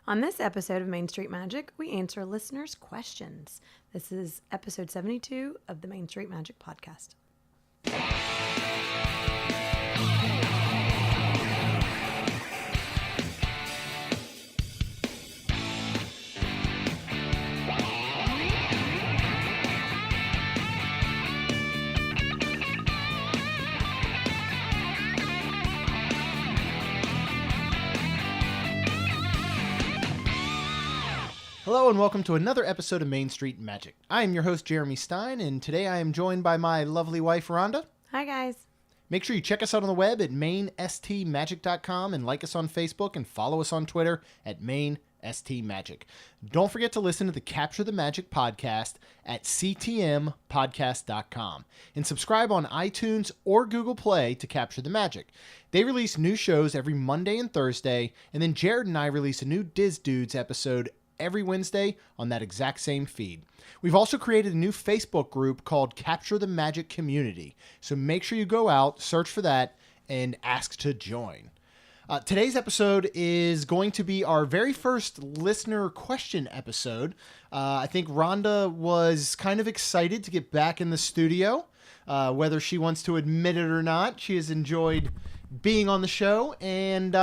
On this episode of Main Street Magic, we answer listeners' questions. This is episode 72 of the Main Street Magic podcast. Hello and welcome to another episode of Main Street Magic. I am your host, Jeremy Stein, and today I am joined by my lovely wife, Rhonda. Hi, guys. Make sure you check us out on the web at mainstmagic.com and like us on Facebook and follow us on Twitter at mainstmagic. Don't forget to listen to the Capture the Magic podcast at ctmpodcast.com and subscribe on iTunes or Google Play to Capture the Magic. They release new shows every Monday and Thursday, and then Jared and I release a new Diz Dudes episode every Wednesday on that exact same feed. We've also created a new Facebook group called Capture the Magic Community, so make sure you go out, search for that, and ask to join. Today's episode is going to be our very first listener question episode. I think Rhonda was kind of excited to get back in the studio. Whether she wants to admit it or not, she has enjoyed being on the show, and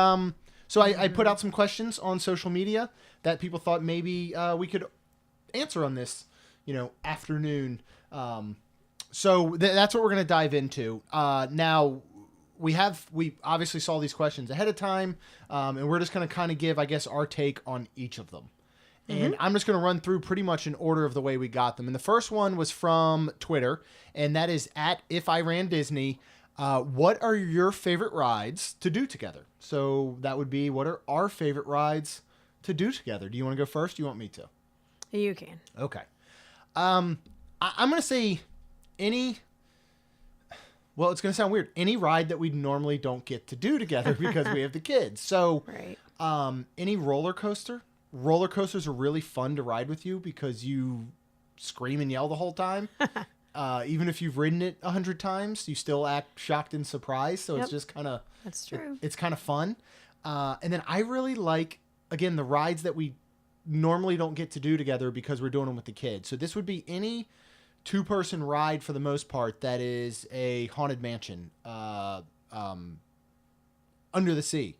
so I put out some questions on social media that people thought maybe we could answer on this, afternoon. So that's what we're going to dive into. Now, we obviously saw these questions ahead of time, and we're just going to kind of give, I guess, our take on each of them. And I'm just going to run through pretty much in order of the way we got them. And the first one was from Twitter, and that is at If I Ran Disney. What are your favorite rides to do together? So that would be, what are our favorite rides to do together? Do you want to go first? Do you want me to? You can. Okay. I'm going to say it's going to sound weird. Any ride that we normally don't get to do together because we have the kids. So, Right. Any roller coaster. Roller coasters are really fun to ride with you because you scream and yell the whole time. Even if you've ridden it 100 times, you still act shocked and surprised. So It's just kind of... That's true. It's kind of fun. And then I really like, again, the rides that we normally don't get to do together because we're doing them with the kids. So this would be any two-person ride for the most part that is a haunted mansion, under the sea,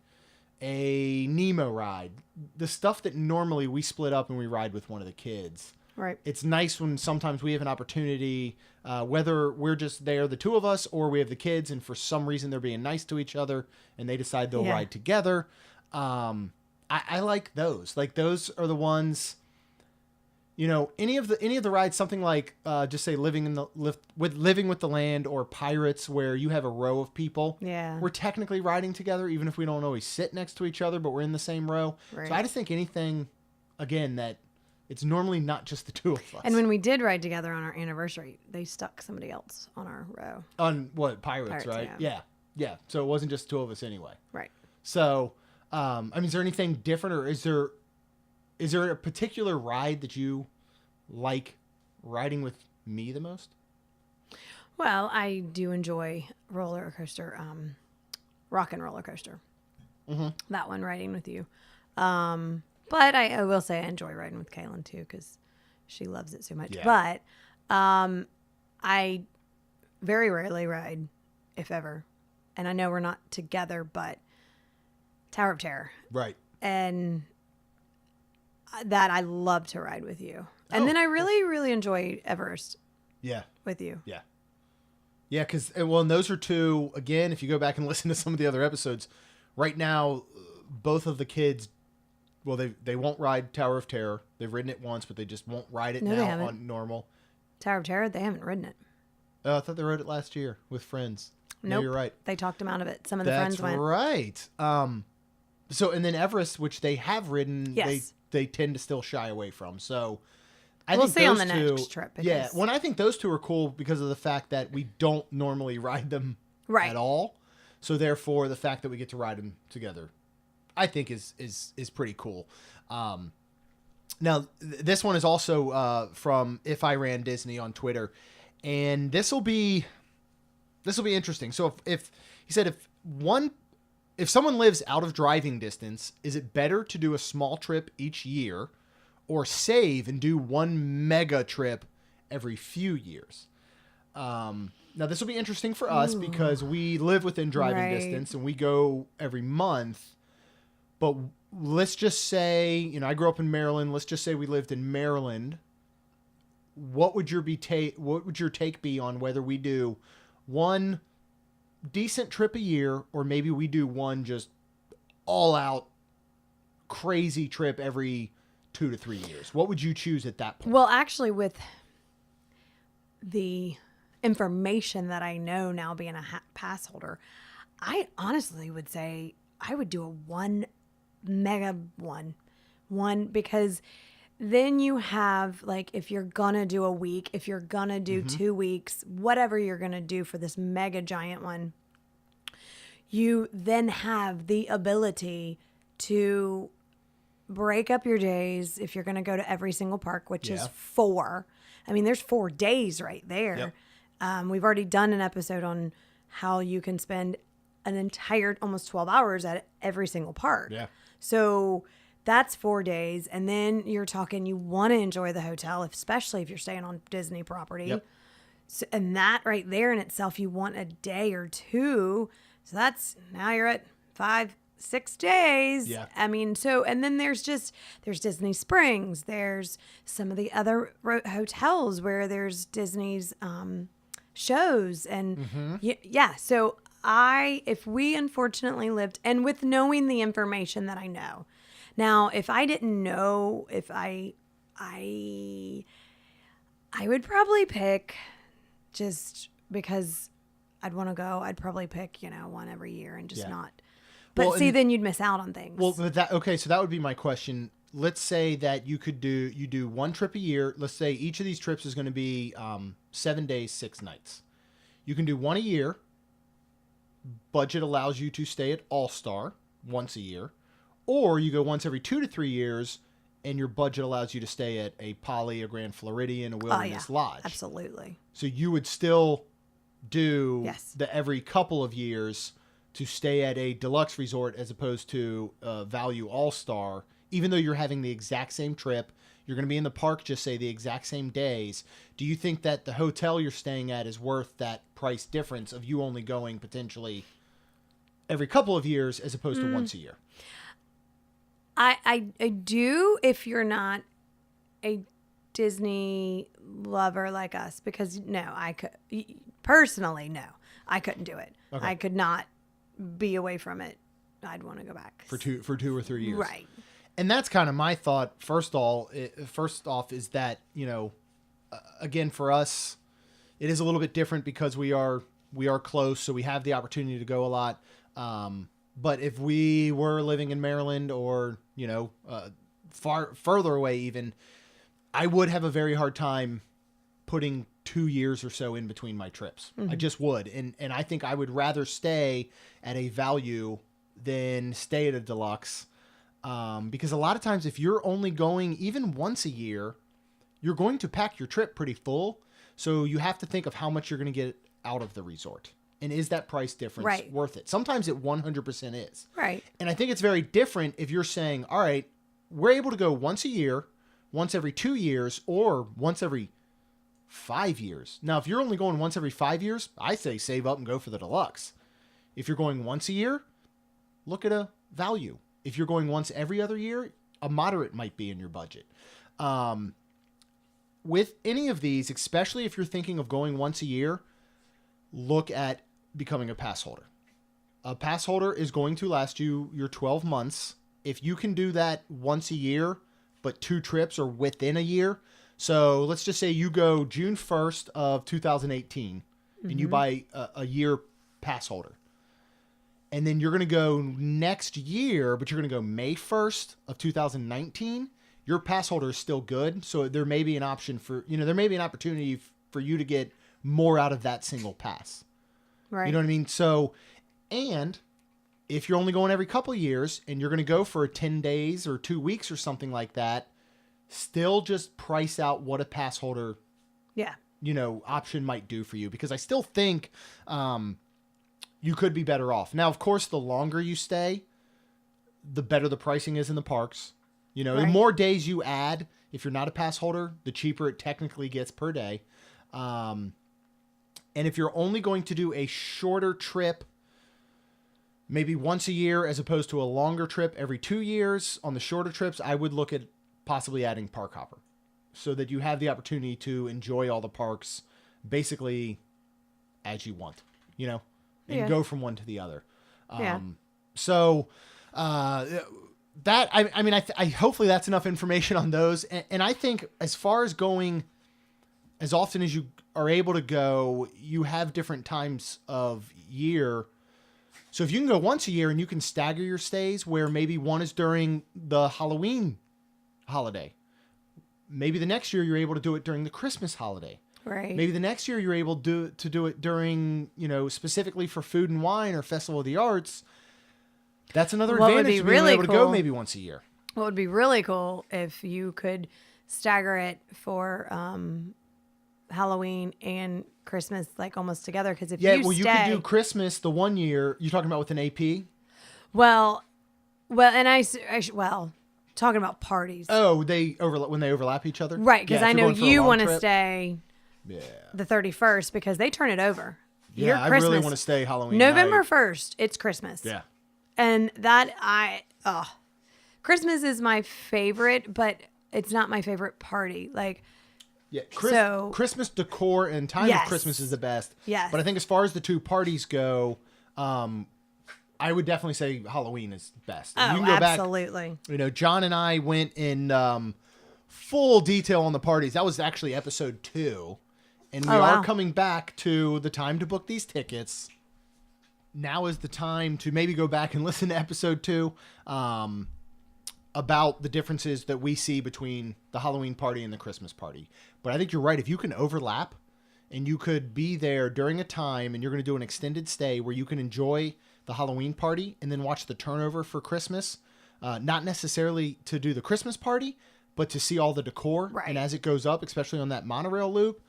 a Nemo ride, the stuff that normally we split up and we ride with one of the kids. Right. It's nice when sometimes we have an opportunity, whether we're just there, the two of us, or we have the kids, and for some reason they're being nice to each other and they decide they'll ride together. I like those. Like, those are the ones, any of the rides, something like just say living with the land, or Pirates, where you have a row of people. Yeah. We're technically riding together, even if we don't always sit next to each other, but we're in the same row. Right. So I just think anything, again, that it's normally not just the two of us. And when we did ride together on our anniversary, they stuck somebody else on our row. On what? Pirates, right? Yeah. Yeah. So it wasn't just two of us anyway. Right. So, is there anything different, or is there a particular ride that you like riding with me the most? Well, I do enjoy roller coaster, rock and roller coaster. Mm-hmm. That one, riding with you. But I will say I enjoy riding with Kaylin too, because she loves it so much. Yeah. But I very rarely ride, if ever. And I know we're not together, but Tower of Terror. Right. And that I love to ride with you. And then I really, really enjoy Everest. Yeah. With you. Yeah. Yeah, because, and those are two, again, if you go back and listen to some of the other episodes, right now, both of the kids, they won't ride Tower of Terror. They've ridden it once, but they just won't ride it now on normal. Tower of Terror, they haven't ridden it. Oh, I thought they rode it last year with friends. Nope. No, you're right. They talked them out of it. Some of the friends went. That's right. So, and then Everest, which they have ridden, yes. they tend to still shy away from. So, we'll see on the next trip. Yeah, I think those two are cool because of the fact that we don't normally ride them at all. So therefore, the fact that we get to ride them together, I think is pretty cool. Now, this one is also from If I Ran Disney on Twitter, and this will be interesting. So if he said if one if someone lives out of driving distance, is it better to do a small trip each year or save and do one mega trip every few years? Now, this will be interesting for us because we live within driving distance and we go every month. But let's just say, I grew up in Maryland. Let's just say we lived in Maryland. What would your take be on whether we do one decent trip a year or maybe we do one just all out crazy trip every 2 to 3 years? What would you choose at that point? Well, actually, with the information that I know now being a pass holder, I honestly would say I would do a one mega one because then you have, like, if you're gonna do a week, if you're gonna do 2 weeks, whatever you're gonna do for this mega giant one, you then have the ability to break up your days if you're gonna go to every single park, which is 4. I mean, there's 4 days right there. Yep. We've already done an episode on how you can spend an entire almost 12 hours at every single park. Yeah. So that's 4 days. And then you're talking, you want to enjoy the hotel, especially if you're staying on Disney property. Yep. So, and that right there in itself, you want a day or 2. So now you're at 5-6 days. Yeah. I mean, and then there's Disney Springs. There's some of the other hotels where there's Disney's, shows and so if we unfortunately lived, and with knowing the information that I know now, if I didn't know, if I would probably pick, just because I'd want to go, I'd probably pick one every year and just not, but then you'd miss out on things. Well, so that would be my question. Let's say that you do one trip a year. Let's say each of these trips is going to be 7 days, 6 nights. You can do one a year. Budget allows you to stay at All-Star once a year. Or you go once every 2 to 3 years, and your budget allows you to stay at a Poly, a Grand Floridian, a Wilderness Lodge. Absolutely. So you would still do the every couple of years to stay at a deluxe resort as opposed to a value All-Star, even though you're having the exact same trip. You're going to be in the park, just say the exact same days. Do you think that the hotel you're staying at is worth that price difference of you only going potentially every couple of years as opposed to once a year? I do, if you're not a Disney lover like us, because I couldn't do it. Okay. I could not be away from it. I'd want to go back for 2 or 3 years. Right. And that's kind of my thought. First off is that, again, for us, it is a little bit different because we are close. So we have the opportunity to go a lot. But if we were living in Maryland or, further away even, I would have a very hard time putting 2 years or so in between my trips. Mm-hmm. I just would. And I think I would rather stay at a value than stay at a deluxe. Because a lot of times if you're only going even once a year, you're going to pack your trip pretty full. So you have to think of how much you're going to get out of the resort. And is that price difference worth it? Sometimes it 100% is. Right. And I think it's very different if you're saying, all right, we're able to go once a year, once every 2 years, or once every 5 years. Now, if you're only going once every 5 years, I say save up and go for the deluxe. If you're going once a year, look at a value. If you're going once every other year, a moderate might be in your budget. With any of these, especially if you're thinking of going once a year, look at becoming a pass holder. A pass holder is going to last you your 12 months. If you can do that once a year, but 2 trips are within a year. So let's just say you go June 1st of 2018 and you buy a year pass holder. And then you're going to go next year, but you're going to go May 1st of 2019. Your pass holder is still good. So there may be an option there may be an opportunity for you to get more out of that single pass. Right. You know what I mean? So, and if you're only going every couple of years and you're going to go for 10 days or 2 weeks or something like that, still just price out what a pass holder, option might do for you. Because I still think, you could be better off. Now, of course, the longer you stay, the better the pricing is in the parks. You know, the Right. more days you add, if you're not a pass holder, the cheaper it technically gets per day. And if you're only going to do a shorter trip, maybe once a year as opposed to a longer trip every 2 years, on the shorter trips, I would look at possibly adding Park Hopper so that you have the opportunity to enjoy all the parks basically as you want, you know, and Yeah. go from one to the other. Yeah. So that, I mean, I hopefully that's enough information on those. And I think as far as going as often as you are able to go, you have different times of year. So if you can go once a year and you can stagger your stays where maybe one is during the Halloween holiday, maybe the next year you're able to do it during the Christmas holiday. Right. Maybe the next year you're able to do it during, you know, specifically for Food and Wine or Festival of the Arts. That's another What would advantage be of being really able to go cool- maybe once a year. What would be really cool if you could stagger it for Halloween and Christmas, like almost together. Because if Yeah, you well, stay, you could do Christmas the one year. You're talking about with an AP? well, and well, talking about parties, Oh, they overlap when they overlap each other? right? Because Yeah, I if you're know going for a you long want to trip. stay Yeah. the 31st because they turn it over. Yeah, Your I Christmas, really want to stay Halloween November night. 1st. It's Christmas. Yeah. And Christmas is my favorite, but it's not my favorite party. Like, Yeah, So- Christmas decor and time Yes. of Christmas is the best. Yes. But I think as far as the two parties go, I would definitely say Halloween is best. And oh, you can go back. absolutely. You know, John and I went in full detail on the parties. That was actually episode 2. And we Oh, are wow. coming back to the time to book these tickets. Now is the time to maybe go back and listen to episode 2 about the differences that we see between the Halloween party and the Christmas party. But I think you're right. If you can overlap and you could be there during a time and you're going to do an extended stay where you can enjoy the Halloween party and then watch the turnover for Christmas, not necessarily to do the Christmas party, but to see all the decor. Right. And as it goes up, especially on that monorail loop,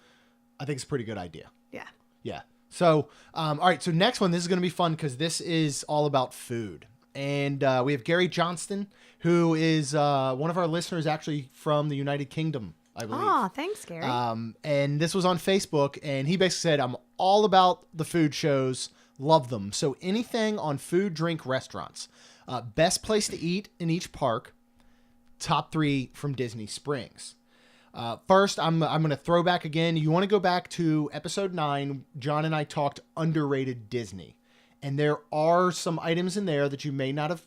I think it's a pretty good idea. Yeah. Yeah. So, all right. So next one, this is going to be fun because this is all about food. And we have Gary Johnston, who is one of our listeners actually from the United Kingdom, I believe. Oh, thanks, Gary. And this was on Facebook, and he basically said, I'm all about the food shows, love them. So anything on food, drink, restaurants. Best place to eat in each park, top 3 from Disney Springs. First, I'm going to throw back again. You want to go back to episode 9. John and I talked underrated Disney. And there are some items in there that you may not have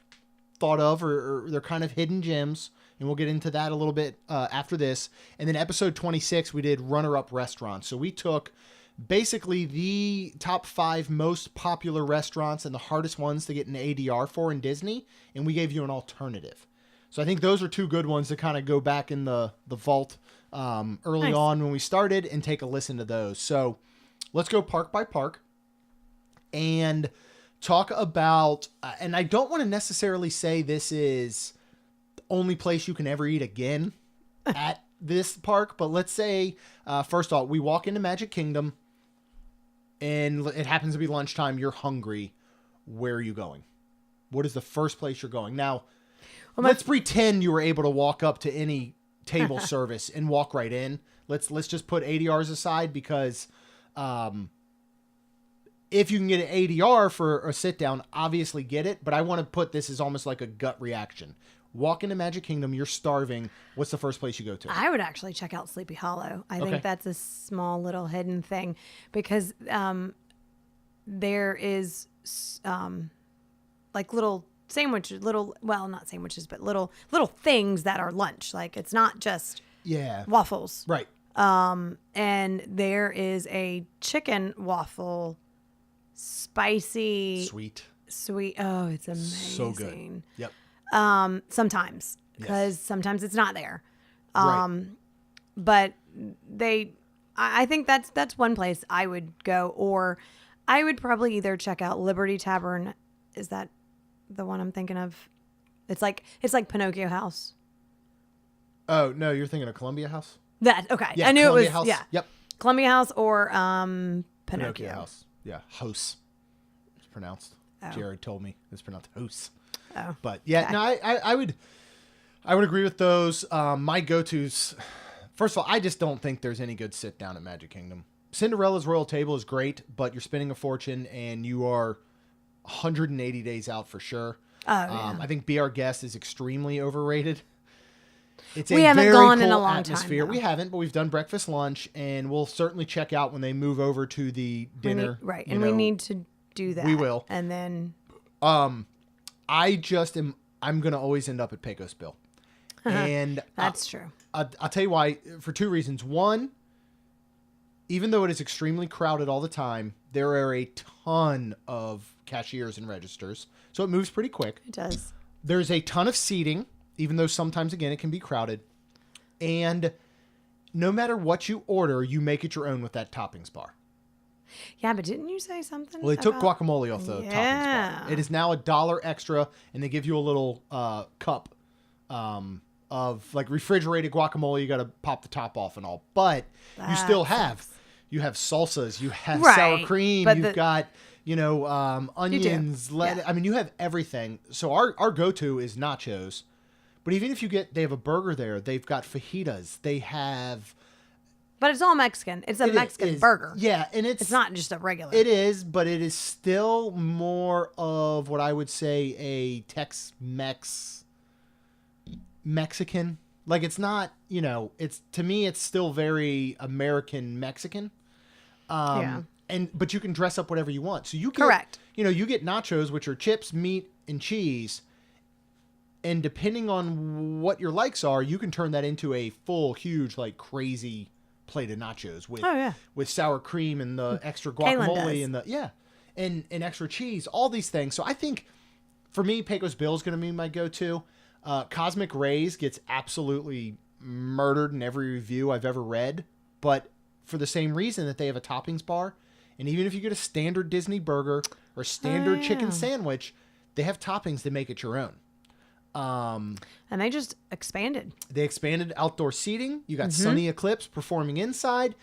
thought of, or they're kind of hidden gems. And we'll get into that a little bit after this. And then episode 26, we did runner-up restaurants. So we took basically the top 5 most popular restaurants and the hardest ones to get an ADR for in Disney. And we gave you an alternative. So I think those are 2 good ones to kind of go back in the vault early Nice. on when we started and take a listen to those. So let's go park by park and talk about, and I don't want to necessarily say this is the only place you can ever eat again at this park, but let's say, first off, we walk into Magic Kingdom and it happens to be lunchtime. You're hungry. Where are you going? What is the first place you're going? Now, let's pretend you were able to walk up to any table service and walk right in. Let's just put ADRs aside because if you can get an ADR for a sit down, obviously get it. But I want to put this as almost like a gut reaction. Walk into Magic Kingdom, you're starving. What's the first place you go to? I would actually check out Sleepy Hollow. I Okay. think that's a small little hidden thing because there is like little sandwiches, not sandwiches, but little things that are lunch. Like it's not just Yeah. waffles. Right. And there is a chicken waffle, spicy, Sweet. sweet. Oh, it's amazing. So good. Yep. Sometimes because sometimes it's not there. Right. But I think that's one place I would go, or I would probably either check out Liberty Tavern. Is that the one I'm thinking of? It's like Pinocchio House. Oh, no, you're thinking of Columbia House? That okay. Yeah, I knew Columbia it was House. Yeah. Yep. Columbia House or Pinocchio. House. Yeah. House. It's pronounced. Oh. Jared told me it's pronounced Hoos. Oh. But yeah, Okay. no, I would agree with those. My go-tos. First of all, I just don't think there's any good sit down at Magic Kingdom. Cinderella's Royal Table is great, but you're spending a fortune and you are 180 days out for sure. Oh, yeah. I think Be Our Guest is extremely overrated. It's We a haven't very gone cool in a long atmosphere. time, though. We haven't, but we've done breakfast, lunch, and we'll certainly check out when they move over to the dinner. We need to do that. We will. And then I'm going to always end up at Pecos Bill. And that's true. I'll tell you why, for two reasons. One, even though it is extremely crowded all the time, there are a ton of cashiers and registers, so it moves pretty quick. It does. There's a ton of seating, even though sometimes, again, it can be crowded. And no matter what you order, you make it your own with that toppings bar. Yeah, but didn't you say something? Well, they took about... guacamole off the toppings bar. It is now $1 extra, and they give you a little cup of like refrigerated guacamole. You got to pop the top off and all, but you still have salsas, you have sour cream, you've got onions, lettuce. I mean, you have everything. So our go-to is nachos, but even if they have a burger there, they've got fajitas, they have. But it's all Mexican. It's a Mexican burger. Yeah, and it's not just a regular. It is, but it is still more of what I would say a Tex-Mex Mexican. Like, it's not, it's, to me, it's still very American Mexican. But you can dress up whatever you want. So you get, correct. You get nachos, which are chips, meat, and cheese. And depending on what your likes are, you can turn that into a full, huge, like crazy plate of nachos with sour cream and the extra guacamole and and extra cheese, all these things. So I think for me, Pecos Bill is going to be my go-to. Cosmic Rays gets absolutely murdered in every review I've ever read, but for the same reason that they have a toppings bar. And even if you get a standard Disney burger or standard chicken sandwich, they have toppings to make it your own. And they just expanded. They expanded outdoor seating. You got Sunny Eclipse performing inside.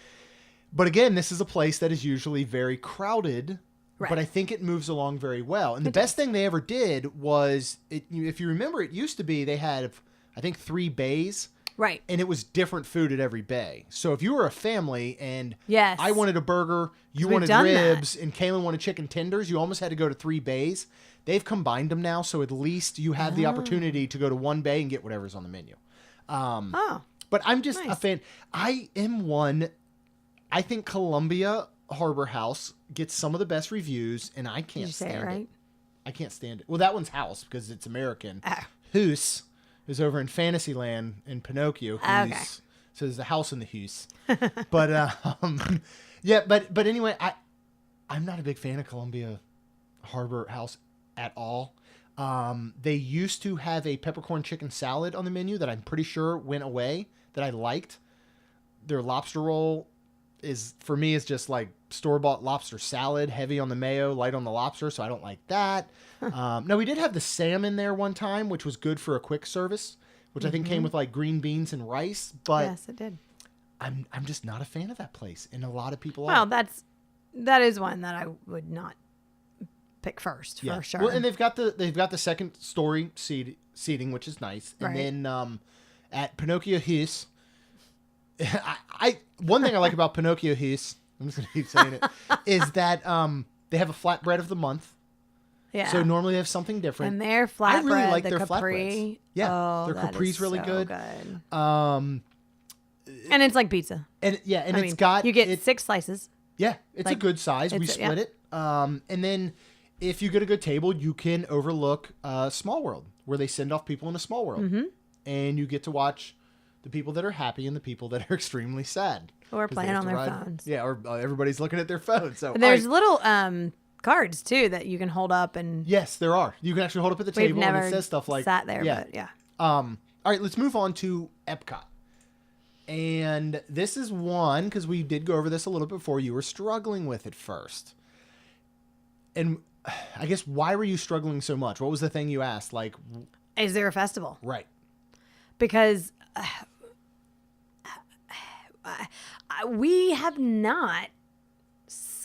But again, this is a place that is usually very crowded, but I think it moves along very well. And the best thing they ever did was, if you remember, it used to be they had, I think, 3 bays. Right. And it was different food at every bay. So if you were a family and I wanted a burger, you wanted ribs, and Kaylin wanted chicken tenders, you almost had to go to 3 bays. They've combined them now, so at least you have the opportunity to go to 1 bay and get whatever's on the menu. But I'm just a fan. I think Columbia Harbor House gets some of the best reviews, and I can't stand it. I can't stand it. Well, that one's house because it's American. Hoos is over in Fantasyland in Pinocchio. Hoos. So there's a house in the Hoos. But but anyway, I'm not a big fan of Columbia Harbor House at all. They used to have a peppercorn chicken salad on the menu that I'm pretty sure went away that I liked. Their lobster roll for me is just like store-bought lobster salad, heavy on the mayo, light on the lobster, so I don't like that. No, we did have the salmon there one time, which was good for a quick service, which I think came with like green beans and rice, but yes, it did. I'm just not a fan of that place, and a lot of people are. Well, that is one that I would not pick first for sure. Well, and they've got the second story seating, which is nice. And then at Pinocchio Hoos, one thing I like about Pinocchio Hoos, I'm just gonna keep saying it, is that they have a flatbread of the month. Yeah. So normally they have something different. And their flatbread, I really like their Capri. Flatbreads. Yeah, their Capri's really good. And it's like pizza. And you get 6 slices. Yeah, it's a good size. We split it. And then if you get a good table, you can overlook Small World, where they send off people in a Small World, and you get to watch the people that are happy and the people that are extremely sad, or playing on their phones. Yeah, or everybody's looking at their phones. So but there's little cards too that you can hold up, and yes, there are. You can actually hold up at the table, and it says stuff like sat there. But yeah. All right, let's move on to Epcot. And this is one, because we did go over this a little bit before, you were struggling with it first. And I guess, why were you struggling so much? What was the thing you asked? Like, is there a festival? Right. Because we have not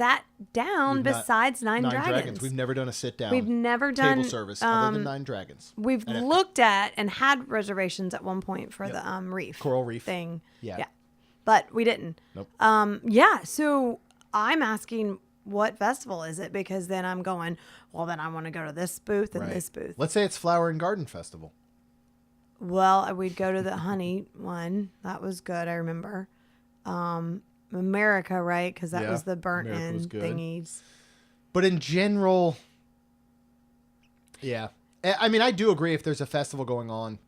sat down We've not- besides Nine Nine Dragons. Dragons. We've never done a sit down. We've never table done service other than Nine Dragons. We've looked at and had reservations at one point for the reef Coral Reef thing. Yeah. But we didn't. Nope. Yeah. So I'm asking, what festival is it? Because then I'm going, well, then I want to go to this booth and this booth. Let's say it's Flower and Garden Festival. Well, we'd go to the honey one. That was good. I remember. America, right? Because that was the burnt America was end good. thingies. But in general, yeah. I mean, I do agree if there's a festival going on.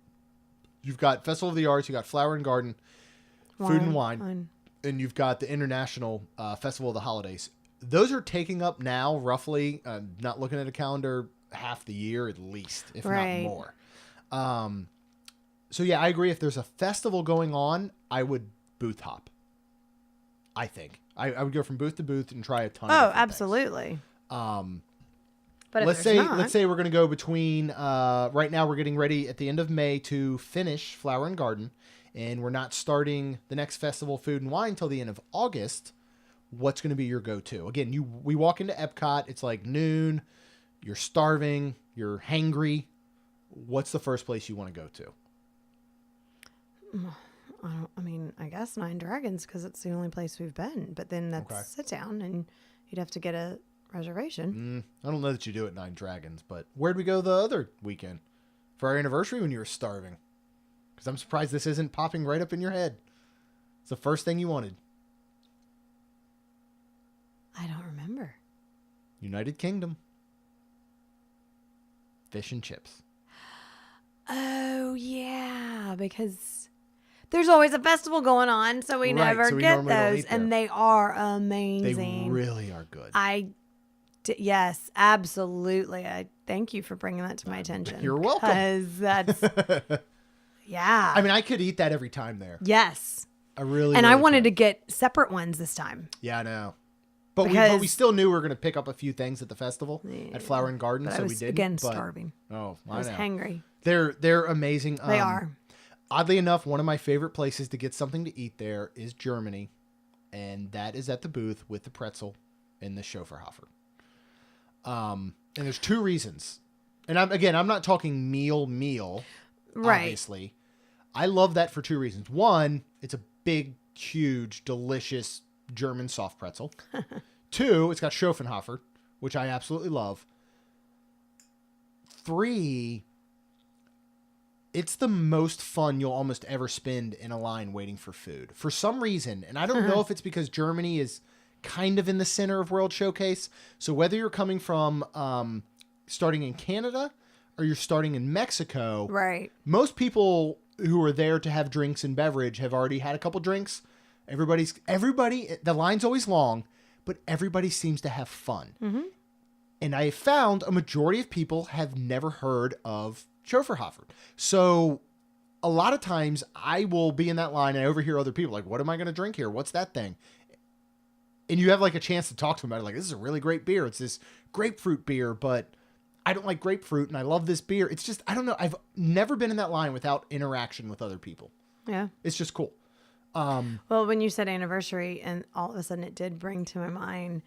You've got Festival of the Arts, you got Flower and Garden, Food and Wine, and you've got the International Festival of the Holidays. Those are taking up now roughly, not looking at a calendar, half the year at least, if not more. So yeah, I agree. If there's a festival going on, I would booth hop. I think I would go from booth to booth and try a ton. Of different absolutely. Things. But let's say we're going to go between. Right now, we're getting ready at the end of May to finish Flower and Garden, and we're not starting the next festival, Food and Wine, till the end of August. What's going to be your go-to? Again, we walk into Epcot. It's like noon. You're starving. You're hangry. What's the first place you want to go to? I guess Nine Dragons, because it's the only place we've been. But then that's sit down, and you'd have to get a reservation. I don't know that you do at Nine Dragons, but where'd we go the other weekend for our anniversary when you were starving? Because I'm surprised this isn't popping right up in your head. It's the first thing you wanted. I don't remember. United Kingdom. Fish and chips. Oh, yeah, because there's always a festival going on, so we never get those, and they are amazing. They really are good. Yes, absolutely. I thank you for bringing that to my attention. You're welcome. Because that's, yeah. I mean, I could eat that every time there. Yes. I really And I wanted could. to get separate ones this time. Yeah, I know. But we still knew we were going to pick up a few things at the festival at Flower and Garden, But so I was, we didn't. again, but, starving. Oh, I was hangry. They're amazing. They are. Oddly enough, one of my favorite places to get something to eat there is Germany, and that is at the booth with the pretzel and the Schofferhofer. And there's two reasons. And I'm not talking meal, obviously. I love that for two reasons. One, it's a big, huge, delicious German soft pretzel. Two, it's got Schofferhofer, which I absolutely love. Three, it's the most fun you'll almost ever spend in a line waiting for food. For some reason, and I don't know if it's because Germany is kind of in the center of World Showcase. So whether you're coming from starting in Canada or you're starting in Mexico, most people who are there to have drinks and beverage have already had a couple drinks. Everybody, the line's always long, but everybody seems to have fun. Mm-hmm. And I found a majority of people have never heard of Schofferhofer. So a lot of times I will be in that line and I overhear other people like, what am I going to drink here? What's that thing? And you have like a chance to talk to them about it. Like, this is a really great beer. It's this grapefruit beer, but I don't like grapefruit and I love this beer. It's just, I don't know. I've never been in that line without interaction with other people. Yeah. It's just cool. Well, when you said anniversary, and all of a sudden it did bring to my mind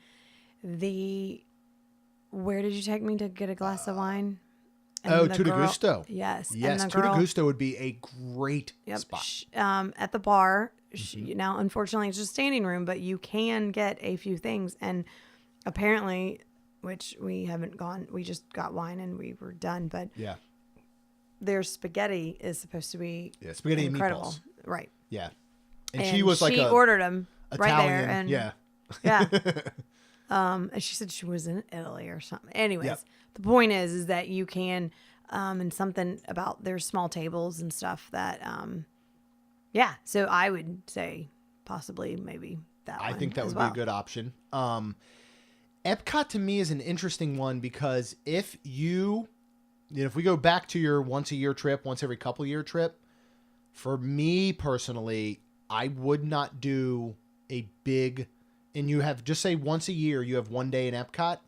where did you take me to get a glass of wine? And to the Gusto. Yes. Yes, to the Gusto would be a great spot. At the bar. Now, unfortunately, it's just standing room, but you can get a few things. And apparently, which we haven't gone, we just got wine and we were done. But their spaghetti is supposed to be spaghetti incredible. And meatballs. Right. Yeah. And she was like she ordered them Italian, right there. And yeah. And she said she was in Italy or something. Anyways, the point is that you can, and something about their small tables and stuff that, so I would say possibly maybe that one. I think that would be a good option. Epcot to me is an interesting one because if if we go back to your once a year trip, once every couple year trip, for me personally, I would not do a big, and you have just say once a year, you have one day in Epcot.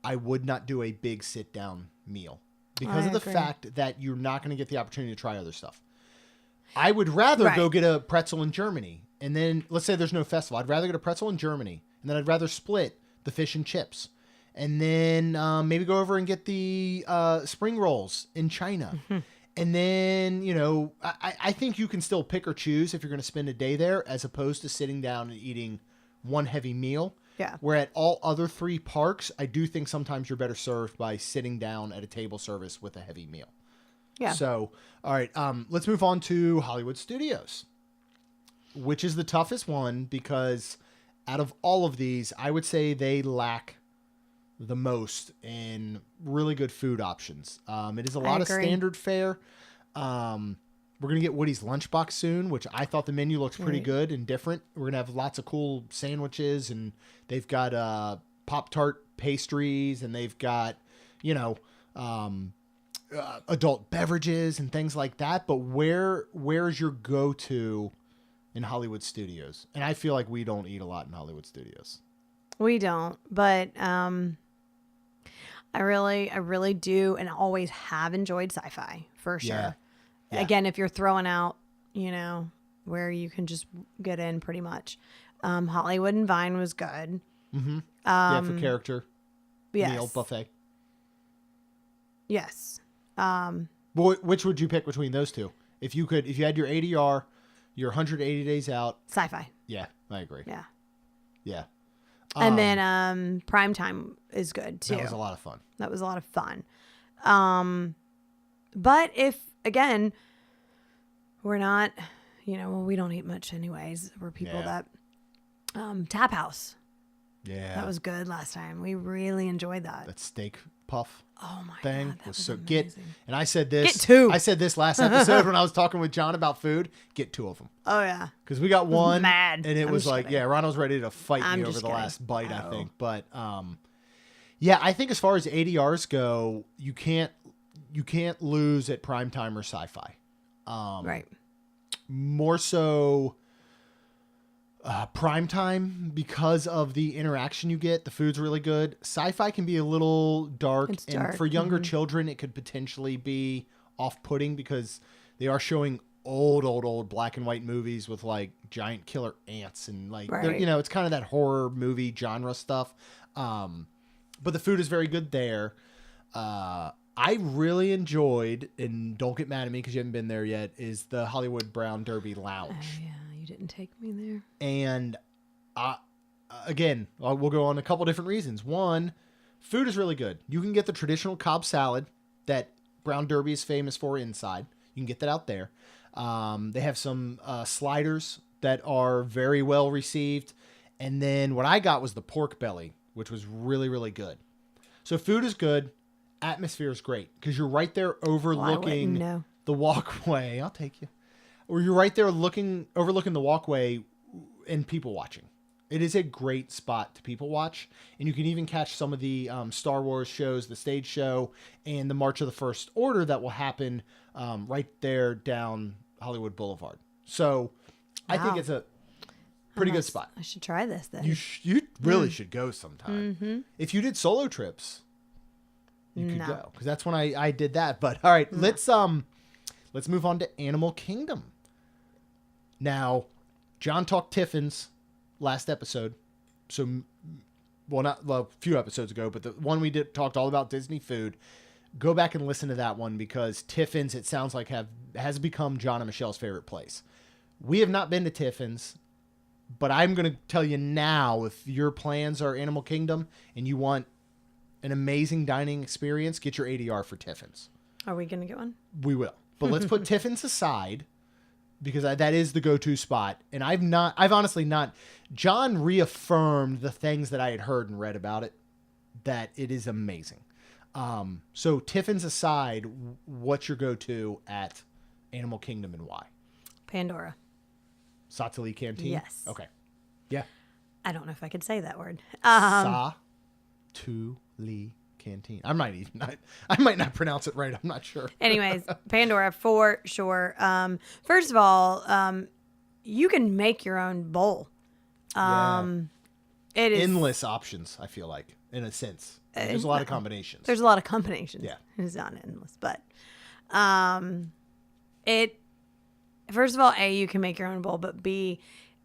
I would not do a big sit down meal because of the fact that you're not going to get the opportunity to try other stuff. I would rather go get a pretzel in Germany. And then let's say there's no festival. I'd rather get a pretzel in Germany And then I'd rather split the fish and chips. And then maybe go over and get the spring rolls in China. And then, I think you can still pick or choose if you're going to spend a day there, as opposed to sitting down and eating one heavy meal. Yeah. Where at all other 3 parks, I do think sometimes you're better served by sitting down at a table service with a heavy meal. Yeah. So, all right, let's move on to Hollywood Studios, which is the toughest one because out of all of these, I would say they lack the most in really good food options. It is a lot of standard fare. We're going to get Woody's Lunchbox soon, which I thought the menu looks pretty good and different. We're going to have lots of cool sandwiches, and they've got Pop-Tart pastries, and they've got, adult beverages and things like that. But where's your go-to in Hollywood Studios? And I feel like we don't eat a lot in Hollywood Studios. We don't, but I really do and always have enjoyed sci-fi for sure. Yeah. Yeah. Again, if you're throwing out, where you can just get in pretty much. Hollywood and Vine was good. Mm-hmm. For character meal buffet. Yes. Which would you pick between those two? If you had your ADR, your 180 days out. Sci-fi. Yeah, I agree. Yeah. Yeah. And then Primetime is good too. That was a lot of fun. But if, again, we're not, we don't eat much anyways. We're people that, Tap House. Yeah. That was good last time. We really enjoyed that. That steak puff thing God, was so amazing. And I said this. Get 2. I said this last episode when I was talking with John about food. Get 2 of them. Oh yeah. Because we got one. Mad. And it I'm was just like, kidding. Ron was ready to fight I'm me over just the kidding. last bite, I Oh. think. But I think as far as ADRs go, you can't lose at Primetime or Sci-Fi. Right. More so Primetime because of the interaction you get. The food's really good. Sci-Fi can be a little dark. It's and dark. for younger children, it could potentially be off-putting because they are showing old black and white movies with like giant killer ants and like, it's kind of that horror movie genre stuff. But the food is very good there. I really enjoyed, and don't get mad at me because you haven't been there yet, is the Hollywood Brown Derby Lounge. Oh yeah, you didn't take me there. And again, we'll go on a couple different reasons. One, food is really good. You can get the traditional Cobb salad that Brown Derby is famous for inside. You can get that out there. They have some sliders that are very well received. And then what I got was the pork belly, which was really, really good. So food is good. Atmosphere is great because you're right there overlooking the walkway. I'll take you. Or you're right there overlooking the walkway and people watching. It is a great spot to people watch. And you can even catch some of the Star Wars shows, the stage show, and the March of the First Order that will happen right there down Hollywood Boulevard. So I think it's a pretty good spot. I should try this then. You really should go sometime. Mm-hmm. If you did solo trips, you could go. Because that's when I did that. But all right, let's move on to Animal Kingdom. Now, John talked Tiffin's last episode. So, a few episodes ago, but the one we talked all about Disney food. Go back and listen to that one because Tiffin's, it sounds like, has become John and Michelle's favorite place. We have not been to Tiffin's, but I'm going to tell you now, if your plans are Animal Kingdom and you want an amazing dining experience, get your ADR for Tiffin's. Are we going to get one? We will. But let's put Tiffin's aside because that is the go-to spot. And I've honestly not. John reaffirmed the things that I had heard and read about it, that it is amazing. So Tiffin's aside, what's your go-to at Animal Kingdom and why? Pandora. Satali Canteen? Yes. Okay. Yeah. I don't know if I could say that word. Satali Canteen. I might not pronounce it right. I'm not sure. Anyways, Pandora for sure. First of all, you can make your own bowl. It is endless options, I feel like, in a sense. There's a lot of combinations. There's a lot of combinations. Yeah. It's not endless, but first of all, A, you can make your own bowl, but B,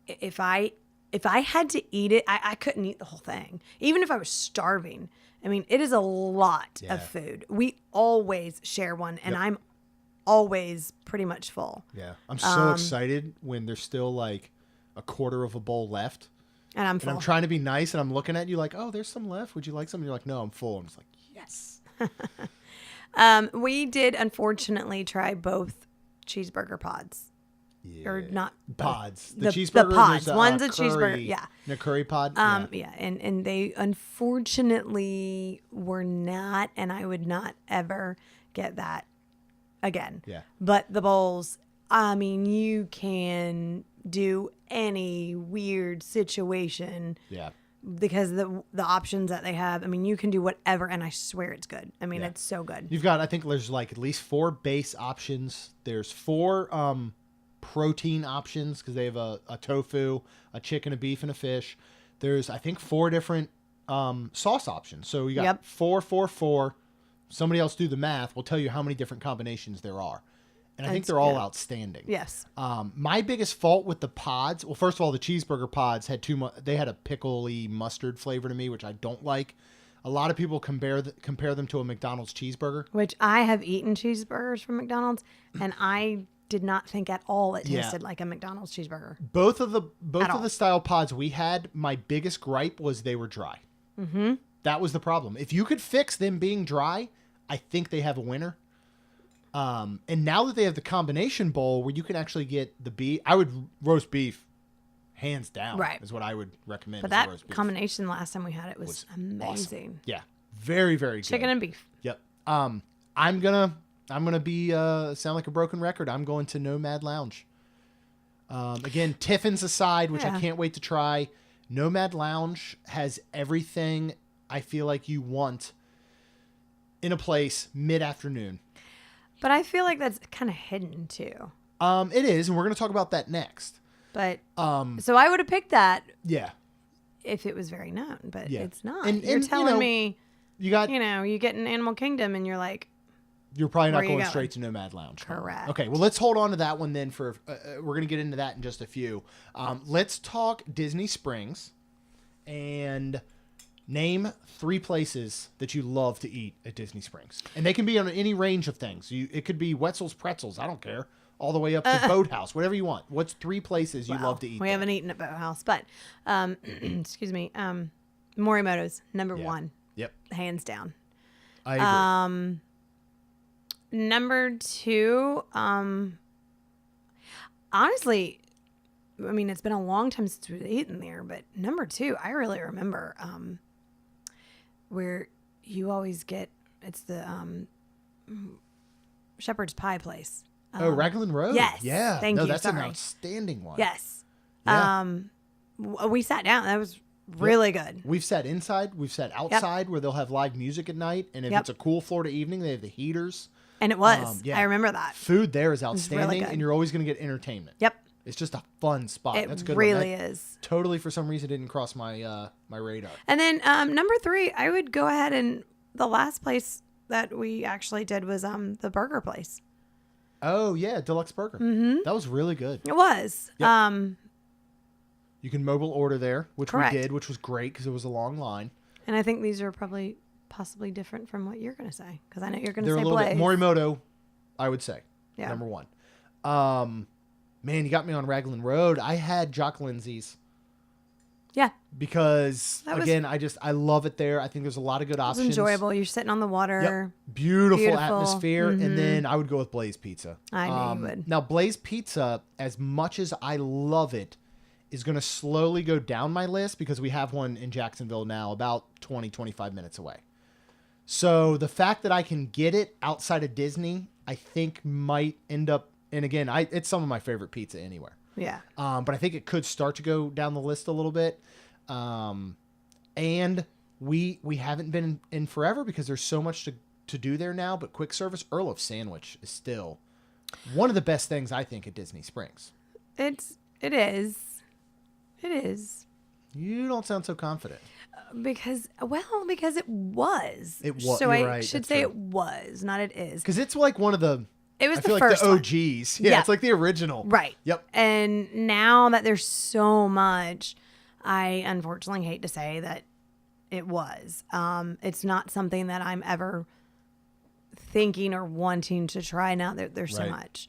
if I if I had to eat it, I couldn't eat the whole thing, even if I was starving. I mean, it is a lot Yeah. of food. We always share one, and I'm always pretty much full. Yeah. I'm so excited when there's still like a quarter of a bowl left. And I'm And full. I'm trying to be nice, and I'm looking at you like, oh, there's some left. Would you like some? And you're like, no, I'm full. I'm just like, yes. We did unfortunately try both cheeseburger pods. Yeah. Or not pods. The cheeseburger. pods. There's One's a curry, cheeseburger. Yeah. And a curry pod. Yeah. And they unfortunately were not, and I would not ever get that again. Yeah. But the bowls, I mean, you can do any weird situation Yeah. because the options that they have. I mean, you can do whatever, and I swear it's good. I mean, it's so good. You've got, I think there's like at least 4 base options. There's 4 protein options because they have a tofu, a chicken, a beef, and a fish. There's, I think, 4 different sauce options. So you got 4, 4, 4. Somebody else do the math. We'll tell you how many different combinations there are. And I think they're all outstanding. Yes. My biggest fault with the pods, well, first of all, the cheeseburger pods had they had a pickly mustard flavor to me, which I don't like. A lot of people compare them to a McDonald's cheeseburger. Which I have eaten cheeseburgers from McDonald's, and I did not think at all it tasted like a McDonald's cheeseburger. Both of the style pods we had, my biggest gripe was they were dry. Mm-hmm. That was the problem. If you could fix them being dry, I think they have a winner. And now that they have the combination bowl where you can actually get the beef, I would roast beef, hands down. Right. Is what I would recommend. But as a that roast beef. combination last time we had it was amazing. Awesome. Yeah, very very good. Chicken and beef. Yep. I'm gonna be sound like a broken record. I'm going to Nomad Lounge. Again, Tiffin's aside, which I can't wait to try. Nomad Lounge has everything I feel like you want in a place mid-afternoon. But I feel like that's kind of hidden too. It is, and we're going to talk about that next. But so I would have picked that Yeah. if it was very known, but Yeah. it's not. And- You're and, you telling know, me, You got. you get an Animal Kingdom and you're like, You're probably not Where are you going going? straight to Nomad Lounge. Correct. Okay, well, let's hold on to that one then. For we're going to get into that in just a few. Let's talk Disney Springs and name 3 places that you love to eat at Disney Springs. And they can be on any range of things. It could be Wetzel's Pretzels, I don't care, all the way up to Boathouse, whatever you want. What's 3 places you love to eat we there? haven't eaten at Boathouse, but excuse me, Morimoto's number 1, Yep, hands down. I agree. Number 2, honestly, I mean, it's been a long time since we've eaten there, but number 2, I really remember where you always get, it's the shepherd's pie place. Raglan Road? yes, Yeah. thank you, That's an sorry. outstanding one. Yes. Yeah. We sat down. That was really good. We've sat inside. We've sat outside where they'll have live music at night. And if Yep. it's a cool Florida evening, they have the heaters. And it was. yeah. I remember that. Food there is really outstanding, good. and you're always going to get entertainment. Yep. It's just a fun spot. It That's a good really one. That is. Totally, for some reason, didn't cross my my radar. And then number 3, I would go ahead, and the last place that we actually did was the burger place. Oh yeah, Deluxe Burger. Mm-hmm. That was really good. It was. Yep. You can mobile order there, which Correct. we did, which was great because it was a long line. And I think these are probably possibly different from what you're going to say, because I know you're going to They're say a little Blaze. bit Morimoto, I would say. Yeah. Number 1. Man, you got me on Raglan Road. I had Jock Lindsay's. Yeah. Because That was- again, I love it there. I think there's a lot of good It was options. enjoyable. You're sitting on the water. Yep. Beautiful Beautiful. atmosphere. Mhm. And then I would go with Blaze Pizza. I knew you would. Now, Blaze Pizza, as much as I love it, is going to slowly go down my list because we have one in Jacksonville now about 25 minutes away. So the fact that I can get it outside of Disney, I think might end up, and again, it's some of my favorite pizza anywhere. Yeah. But I think it could start to go down the list a little bit. And we haven't been in forever because there's so much to do there now. But quick service Earl of Sandwich is still one of the best things I think at Disney Springs. It is. It is. You don't sound so confident. Because it was. It was. So You're I right, should that's say true. it was, not it is. Because it's like one of the. It was I the feel first like one. the OGs. Yeah, Yeah. it's like the original. Right. Yep. And now that there's so much, I unfortunately hate to say that it was. It's not something that I'm ever thinking or wanting to try now. There's so Right. much.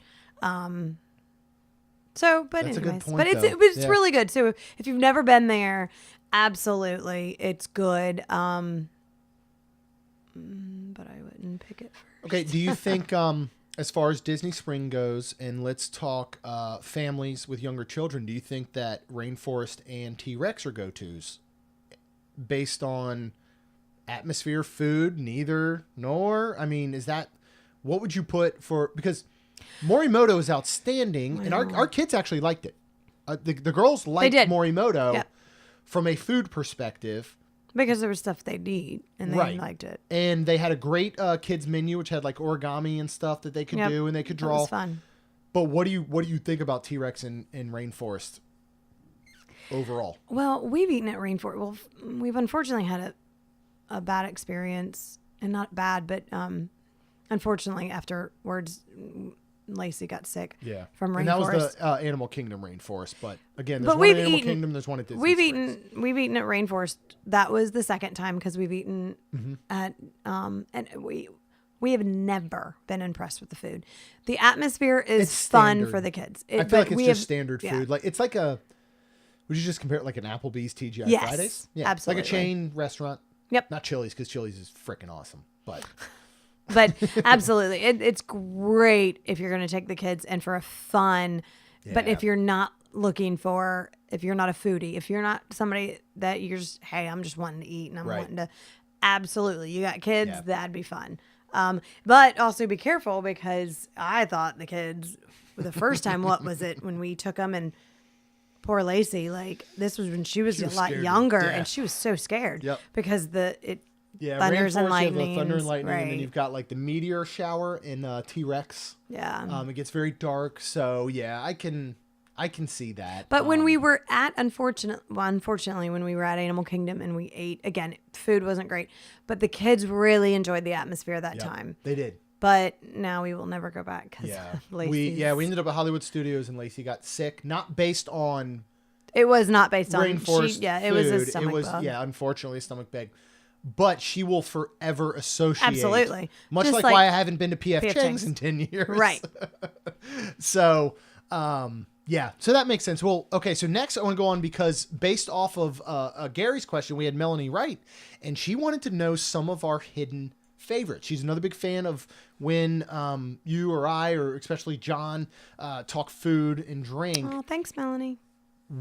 So, but That's a good anyways, point, but it's though. it's Yeah. really good. So if you've never been there, absolutely, it's good. But I wouldn't pick it first. Okay, do you think, as far as Disney Spring goes, and let's talk families with younger children, do you think that Rainforest and T-Rex are go-tos based on atmosphere, food, neither, nor? I mean, is that, what would you put for, because Morimoto is outstanding, and our kids actually liked it. The girls liked did. Morimoto Yep. from a food perspective. Because there was stuff they'd eat and they Right. liked it. And they had a great kids menu, which had like origami and stuff that they could Yep. do, and they could That draw. was fun. But what do you think about T-Rex and Rainforest overall? Well, we've eaten at Rainforest. Well, we've unfortunately had a bad experience, and not bad, but unfortunately afterwards, Lacey got sick. Yeah, from Rainforest. And that was the Animal Kingdom Rainforest. But again, there's But one we've at Animal eaten- Kingdom, there's one at Disney. We've Springs. eaten at Rainforest. That was the second time because we've eaten Mm-hmm. at and we have never been impressed with the food. The atmosphere is It's fun standard. for the kids. I feel but like it's we just have- standard yeah. food. Like it's like a. Would you just compare it like an Applebee's TGI Yes, Fridays? absolutely. Like a chain restaurant. Yep. Not Chili's, because Chili's is freaking awesome. But But absolutely, it's great if you're going to take the kids and for a fun. But Yeah. if you're not looking for, if you're not a foodie, if you're not somebody that you're just, hey, I'm just wanting to eat and I'm Right. wanting to, absolutely, you got kids, Yeah. that'd be fun. But also be careful because I thought the kids, the first time, what was it when we took them and poor Lacey, like this was when she was She was a lot scared to younger death. and she was so scared. Yep. Because yeah, thunders and Rainforest, you have the lightnings, thunder and lightning, and then right. you've got like the meteor shower in T-Rex. yeah. It gets very dark, so yeah, I can see that. But when we were at, unfortunately, when we were at Animal Kingdom and we ate, again, food wasn't great, but the kids really enjoyed the atmosphere that Yep, time. they did. But now we will never go back because Yeah, Lacey's. we ended up at Hollywood Studios and Lacey got sick, not based on It was not based on Rainforest it was a food. stomach It was bug. unfortunately a stomach bug. But she will forever associate. Absolutely. Much Just like like why I haven't been to PF P.F. Chang's Chang's. in 10 years. Right. So, yeah. So that makes sense. Well, okay. So next I want to go on because based off of Gary's question, we had Melanie Wright, and she wanted to know some of our hidden favorites. She's another big fan of when you or I, or especially John, talk food and drink. Oh, thanks, Melanie.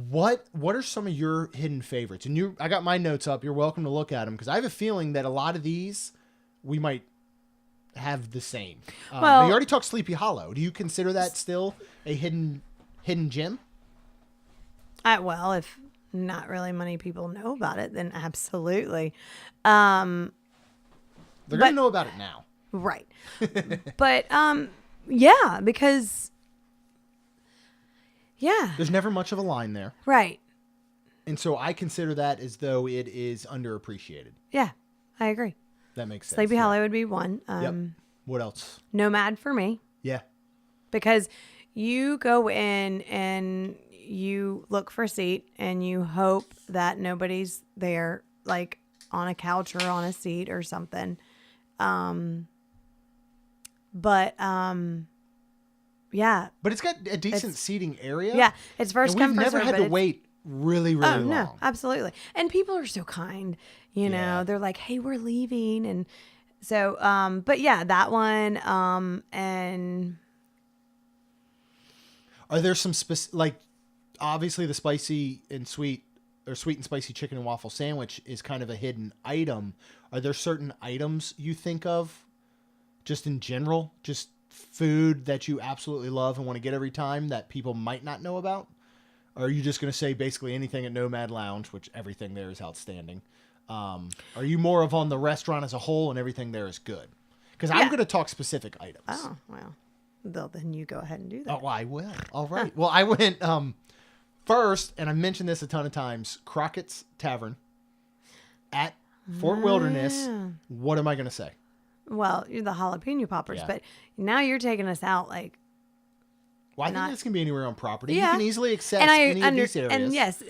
What are some of your hidden favorites? And I got my notes up. You're welcome to look at them because I have a feeling that a lot of these we might have the same. Well- you already talked Sleepy Hollow. Do you consider that still a hidden gem? Well, if not really many people know about it, then absolutely. Um, They're But- gonna know about it now. Right. But yeah, because yeah, There's never much of a line there, right. and so I consider that as though it is underappreciated. Yeah, I agree. That makes sense. Sleepy yeah. Hollow would be one. Yep. What else? Nomad for me Yeah. because you go in and you look for a seat and you hope that nobody's there, like on a couch or on a seat or something. Yeah, But it's got a decent seating area. yeah, it's first And come we've first never serve, had but to it's- wait really Oh long. no, absolutely. And people are so kind, you know. Yeah. They're like, "Hey, we're leaving," and so, but yeah, that one, and Are there some like obviously the spicy and sweet or sweet and spicy chicken and waffle sandwich is kind of a hidden item. Are there certain items you think of just in general, just food that you absolutely love and want to get every time that people might not know about? Or are you just going to say basically anything at Nomad Lounge, which everything there is outstanding? Are you more of on the restaurant as a whole and everything there is good? Because I'm Yeah. going to talk specific items. oh well, then you go ahead and do that. Oh, I will. All right. Well, I went first, and I mentioned this a ton of times. Crockett's Tavern at Fort Wilderness. yeah. What am I going to say? Well, you're the jalapeno poppers, Yeah. but now you're taking us out like Well, I think not, this can be anywhere on property. Yeah. You can easily access and any of these areas. and yes,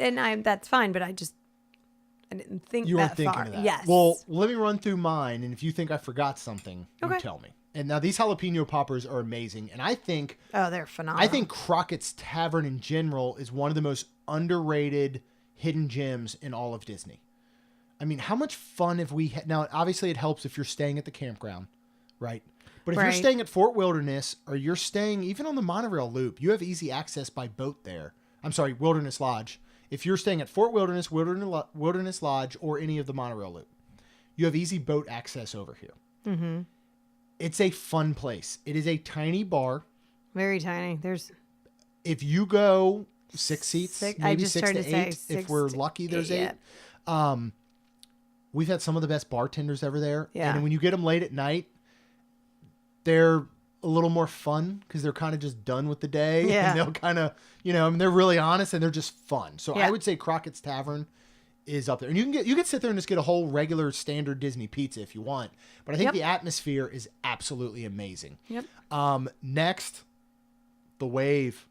that's fine. But I didn't think You weren't that thinking far. of that. Yes. Well, let me run through mine, and if you think I forgot something, Okay. you tell me. And now these jalapeno poppers are amazing, and I think they're phenomenal. I think Crockett's Tavern in general is one of the most underrated hidden gems in all of Disney. I mean, how much fun have we had? Now, obviously, it helps if you're staying at the campground, right? But if you're staying at Fort Wilderness or you're staying even on the monorail loop, you have easy access by boat there. I'm sorry, Wilderness Lodge. If you're staying at Fort Wilderness, Wilderness Lodge, or any of the monorail loop, you have easy boat access over here. Mm-hmm. It's a fun place. It is a tiny bar. Very tiny. If you go 6 seats, maybe I just 6 started to to 8. say If we're lucky, there's 8. We've had some of the best bartenders ever there. Yeah. And when you get them late at night, they're a little more fun because they're kind of just done with the day. Yeah. And they'll kind of, I mean, they're really honest and they're just fun. So Yeah. I would say Crockett's Tavern is up there. And you can sit there and just get a whole regular standard Disney pizza if you want. But I think the atmosphere is absolutely amazing. Yep. Next, the Wave.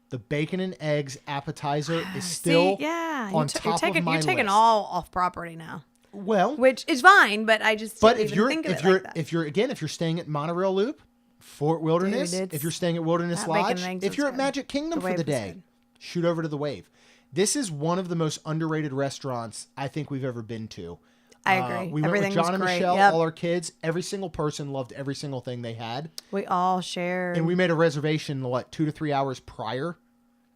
The bacon and eggs appetizer is still on top of my You're taking list. all off property now. Well, Which is fine, but I just but didn't even think of it like that. if you're staying at Monorail Loop, Fort Wilderness, Dude, if you're staying at Wilderness that bacon Lodge, and eggs if was you're at good. Magic Kingdom The for Wave the was day, good. shoot over to the Wave. This is one of the most underrated restaurants I think we've ever been to. I agree. We went Everything with John was and great. Michelle, Yep. all our kids. Every single person loved every single thing they had. We all shared. And we made a reservation, 2 to 3 hours prior,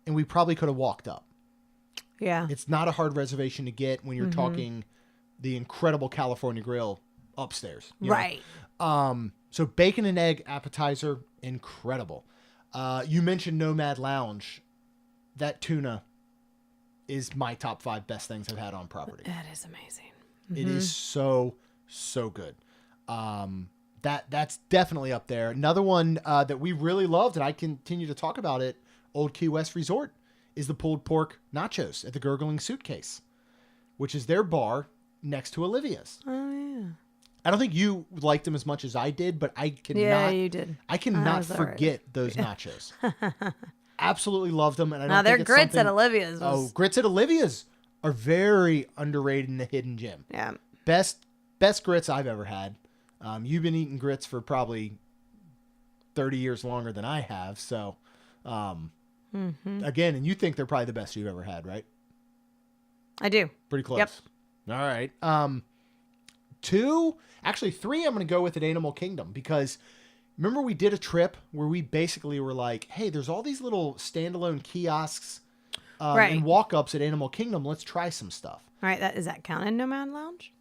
and we probably could have walked up. Yeah. It's not a hard reservation to get when you're talking the incredible California Grill upstairs. you know? Right. So bacon and egg appetizer, incredible. You mentioned Nomad Lounge. That tuna is my top 5 best things I've had on property. That is amazing. It is so good. That's definitely up there. Another one that we really loved, and I continue to talk about it, Old Key West Resort, is the pulled pork nachos at the Gurgling Suitcase, which is their bar next to Olivia's. Oh, yeah. I don't think you liked them as much as I did, but I cannot. Yeah, you did. I cannot was all right. forget those nachos. Absolutely loved them, and I don't Now, their think it's grits at something- Olivia's was... grits at Olivia's are very underrated in the hidden gem. Yeah. Best grits I've ever had. You've been eating grits for probably 30 years longer than I have, so again, and you think they're probably the best you've ever had, right? I do. Pretty close. Yep. All right. 2, actually 3 I'm going to go with at Animal Kingdom because remember we did a trip where we basically were like, hey, there's all these little standalone kiosks Right. and walk-ups at Animal Kingdom. Let's try some stuff. All right. Is that counted Nomad Lounge?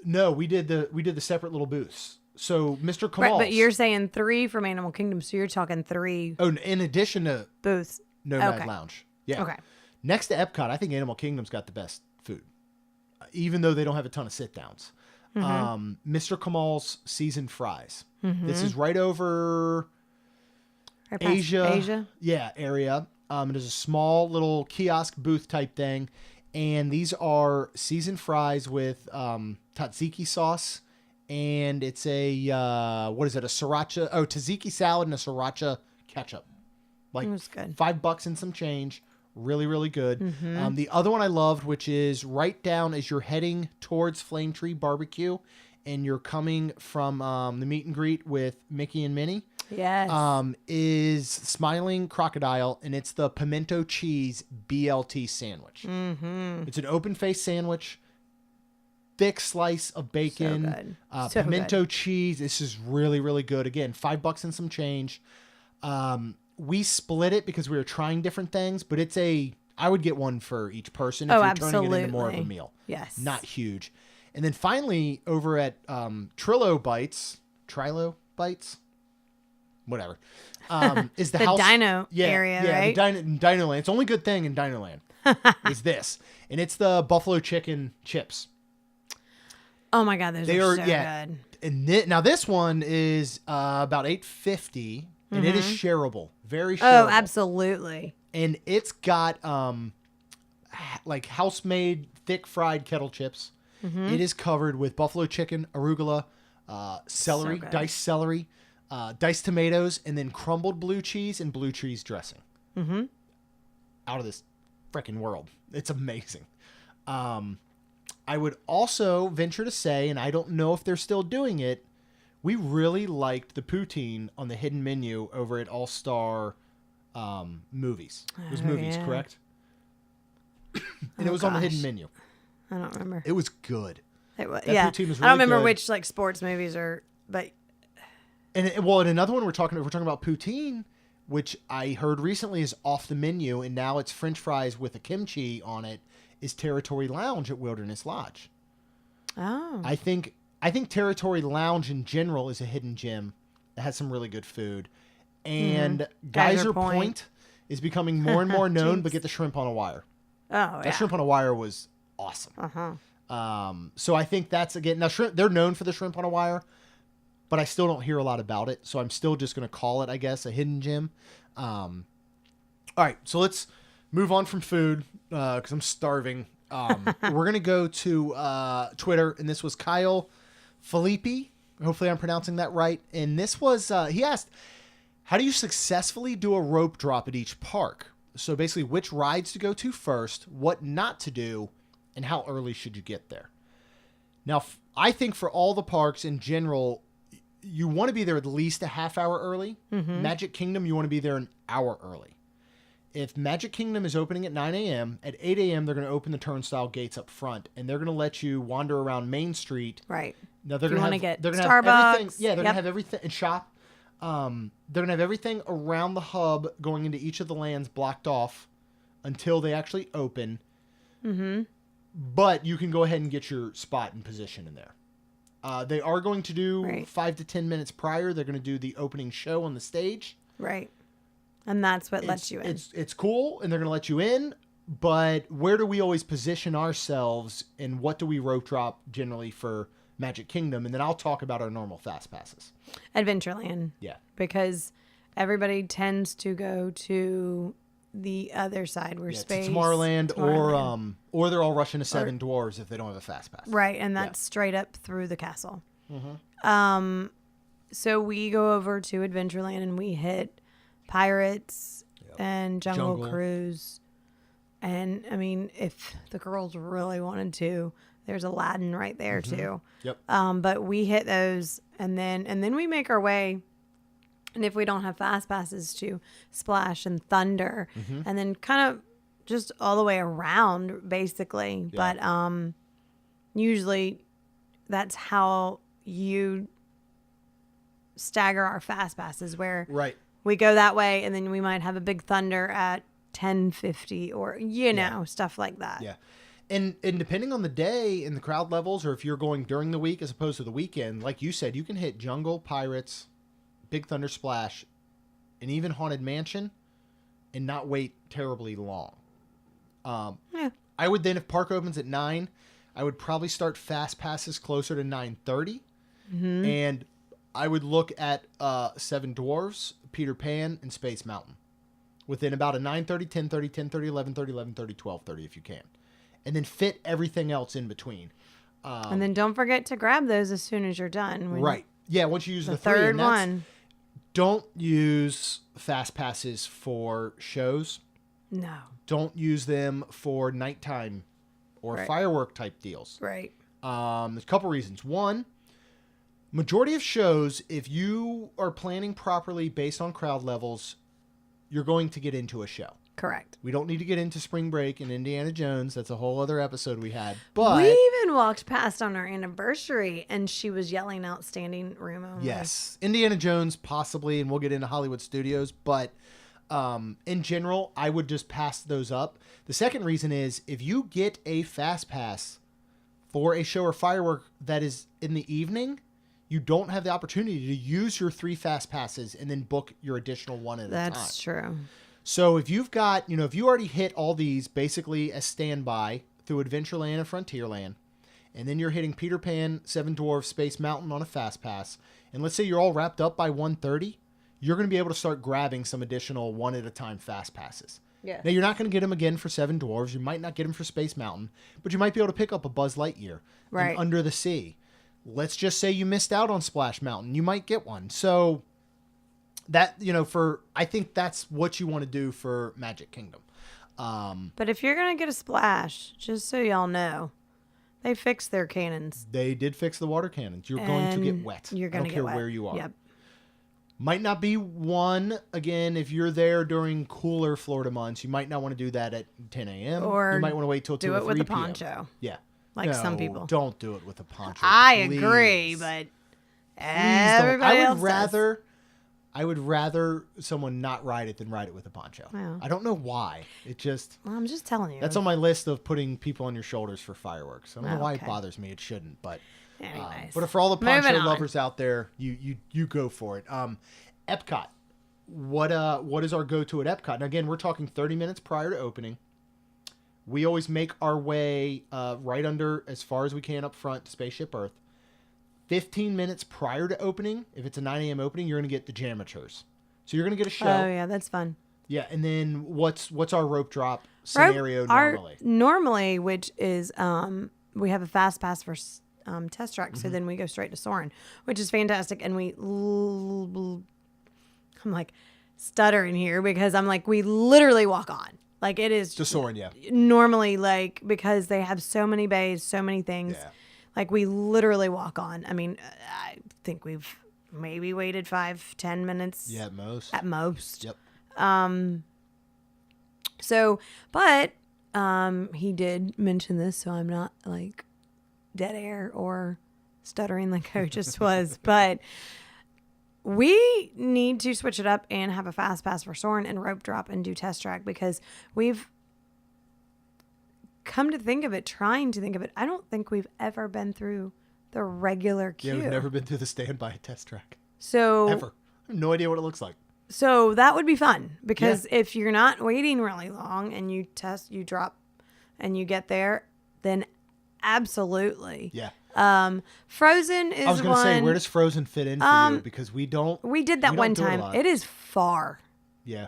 No, we did the separate little booths. So Mr. Kamal's. Right, but you're saying 3 from Animal Kingdom, so you're talking 3 Oh, in addition to booths. Nomad Okay. Lounge. Yeah. Okay. Next to Epcot, I think Animal Kingdom's got the best food, even though they don't have a ton of sit-downs. Mr. Kamal's seasoned fries. This is right over Right past Asia. Yeah, area. It is a small little kiosk booth type thing. And these are seasoned fries with tzatziki sauce. And it's a, what is it? A sriracha. Oh, tzatziki salad and a sriracha ketchup. Like It was good. $5 and some change. Really, really good. The other one I loved, which is right down as you're heading towards Flame Tree Barbecue and you're coming from the meet and greet with Mickey and Minnie, Yes. is Smiling Crocodile, and it's the pimento cheese BLT sandwich. It's an open-faced sandwich, thick slice of bacon, good. So pimento cheese. This is really, really good. Again, $5 and some change. We split it because we were trying different things, but I would get one for each person if Oh, you're turning it into more of a absolutely. meal. Yes. Not huge. And then finally, over at Trilo Bites, whatever, is the The house dino area, right? the Dino Land. It's the only good thing in Dino Land is this, and it's the buffalo chicken chips. Oh my God, those They are are so yeah. good. And now this one is about $8.50, and it is shareable, very shareable. Oh, absolutely. And it's got like house-made thick fried kettle chips. It is covered with buffalo chicken, arugula, celery, good. diced celery, diced tomatoes, and then crumbled blue cheese and blue cheese dressing. Mm-hmm. Out of this freaking world. It's amazing. I would also venture to say, and I don't know if they're still doing it, we really liked the poutine on the hidden menu over at All Star Movies. It was movies, yeah. correct? And it was on the hidden menu. I don't remember. It was good. It was, That yeah. poutine was I don't really remember good. which like sports movies are, but And and another one we're talking about poutine, which I heard recently is off the menu, and now it's French fries with a kimchi on it, is Territory Lounge at Wilderness Lodge. oh, I think Territory Lounge in general is a hidden gem that has some really good food. And Geyser Point is becoming more and more known, but get the shrimp on a wire. oh, That yeah. shrimp on a wire was awesome. Uh-huh. So I think that's, again, now shrimp, they're known for the shrimp on a wire, but I still don't hear a lot about it. So I'm still just going to call it, I guess, a hidden gem. All right, so let's move on from food because I'm starving. We're going to go to Twitter, and this was Kyle Filippi. Hopefully I'm pronouncing that right. And this was, he asked, how do you successfully do a rope drop at each park? So basically, which rides to go to first, what not to do, and how early should you get there? Now, I think for all the parks in general, you want to be there at least a half hour early. Magic Kingdom, you want to be there an hour early. If Magic Kingdom is opening at 9 a.m., at 8 a.m., they're going to open the turnstile gates up front, and they're going to let you wander around Main Street. Right. Now, they're If you going wanna to get they're going to have everything. Starbucks, Yeah, they're going yep. to have everything and shop. They're going to have everything around the hub going into each of the lands blocked off until they actually open. But you can go ahead and get your spot and position in there. They are going to do 5 to 10 minutes prior. They're going to do the opening show on the stage. Right. And that's what lets you in. It's cool, and they're going to let you in. But where do we always position ourselves, and what do we rope drop generally for Magic Kingdom? And then I'll talk about our normal fast passes. Adventureland. Yeah. Because everybody tends to go to the other side where To space. Tomorrowland, or they're all rushing to Seven Dwarves if they don't have a fast pass. Right, and that's straight up through the castle. So we go over to Adventureland and we hit Pirates and Jungle Cruise. And I mean, if the girls really wanted to, there's Aladdin right there too. Yep. But we hit those, and then we make our way. And if we don't have fast passes, to Splash and Thunder, and then kind of just all the way around, basically. Yeah. But usually, that's how you stagger our fast passes, where Right. we go that way, and then we might have a big Thunder at 10:50, or stuff like that. Yeah. And depending on the day and the crowd levels, or if you're going during the week as opposed to the weekend, like you said, you can hit Jungle, Pirates, Big Thunder Splash, and even Haunted Mansion and not wait terribly long. Yeah. I would then, if park opens at 9, I would probably start fast passes closer to 9:30. And I would look at Seven Dwarfs, Peter Pan, and Space Mountain within about a 9:30, 10:30, 10:30, 11:30, 11:30, 12:30 if you can. And then fit everything else in between. And then don't forget to grab those as soon as you're done. Right. Yeah, once you use the three. third And that's, one. don't use fast passes for shows. No. Don't use them for nighttime or firework type deals. Right. There's a couple reasons. One, majority of shows, if you are planning properly based on crowd levels, you're going to get into a show. Correct. We don't need to get into Spring Break and Indiana Jones. That's a whole other episode we had. But we even walked past on our anniversary, and she was yelling out standing room only. yes, Indiana Jones possibly, and we'll get into Hollywood Studios. But in general, I would just pass those up. The second reason is if you get a fast pass for a show or firework that is in the evening, you don't have the opportunity to use your 3 fast passes and then book your additional one at a time. That's true. So if you've got, if you already hit all these basically as standby through Adventureland and Frontierland, and then you're hitting Peter Pan, Seven Dwarfs, Space Mountain on a fast pass, and let's say you're all wrapped up by 1:30, you're going to be able to start grabbing some additional one at a time fast passes. Yeah. Now, you're not going to get them again for Seven Dwarfs. You might not get them for Space Mountain, but you might be able to pick up a Buzz Lightyear and Right. Under the Sea. Let's just say you missed out on Splash Mountain. You might get one. So that, I think that's what you want to do for Magic Kingdom. But if you're going to get a splash, just so y'all know, they fixed their cannons. They did fix the water cannons. You're going to get wet. You're going to get I don't wet. care where you are. Yep. Might not be one, again, if you're there during cooler Florida months, you might not want to do that at 10 a.m. Or you might want to wait till 2 do or it 3 with the p.m. poncho. Yeah. Like some people. Don't do it with a poncho. I please. agree, but Please everybody don't. else does. I would rather someone not ride it than ride it with a poncho. Yeah. I don't know why. It just... Well, I'm just telling you. That's on my list of putting people on your shoulders for fireworks. I don't know why it okay. bothers me. It shouldn't, but... Anyways. But for all the poncho Moving on. lovers out there, you go for it. Epcot. What is our go-to at Epcot? And again, we're talking 30 minutes prior to opening. We always make our way right under, as far as we can up front, to Spaceship Earth. 15 minutes prior to opening, if it's a 9 a.m. opening, you're going to get the Jamateurs. So you're going to get a show. Oh, yeah, that's fun. Yeah, and then what's our rope drop scenario normally? Normally, which is we have a fast pass for test track, so then we go straight to Soarin', which is fantastic. And I'm like stuttering here because I'm like, we literally walk on. Like it is To Soarin', yeah. Normally, like, because they have so many bays, so many things. Yeah. Like we literally walk on. I mean, I think we've maybe waited 5-10 minutes. Yeah, at most. At most. Yep. So, but he did mention this, so I'm not like dead air or stuttering like I just was. But we need to switch it up and have a fast pass for Soarin' and rope drop and do test track, because we've come to think of it, trying to think of it, I don't think we've ever been through the regular queue. Yeah, we've never been through the standby test track. So Ever. I have no idea what it looks like. So that would be fun, because if you're not waiting really long and you drop and you get there, then absolutely. Yeah. Frozen is one. I was going to say, where does Frozen fit in for you? Because we did that one time. It is far. Yeah.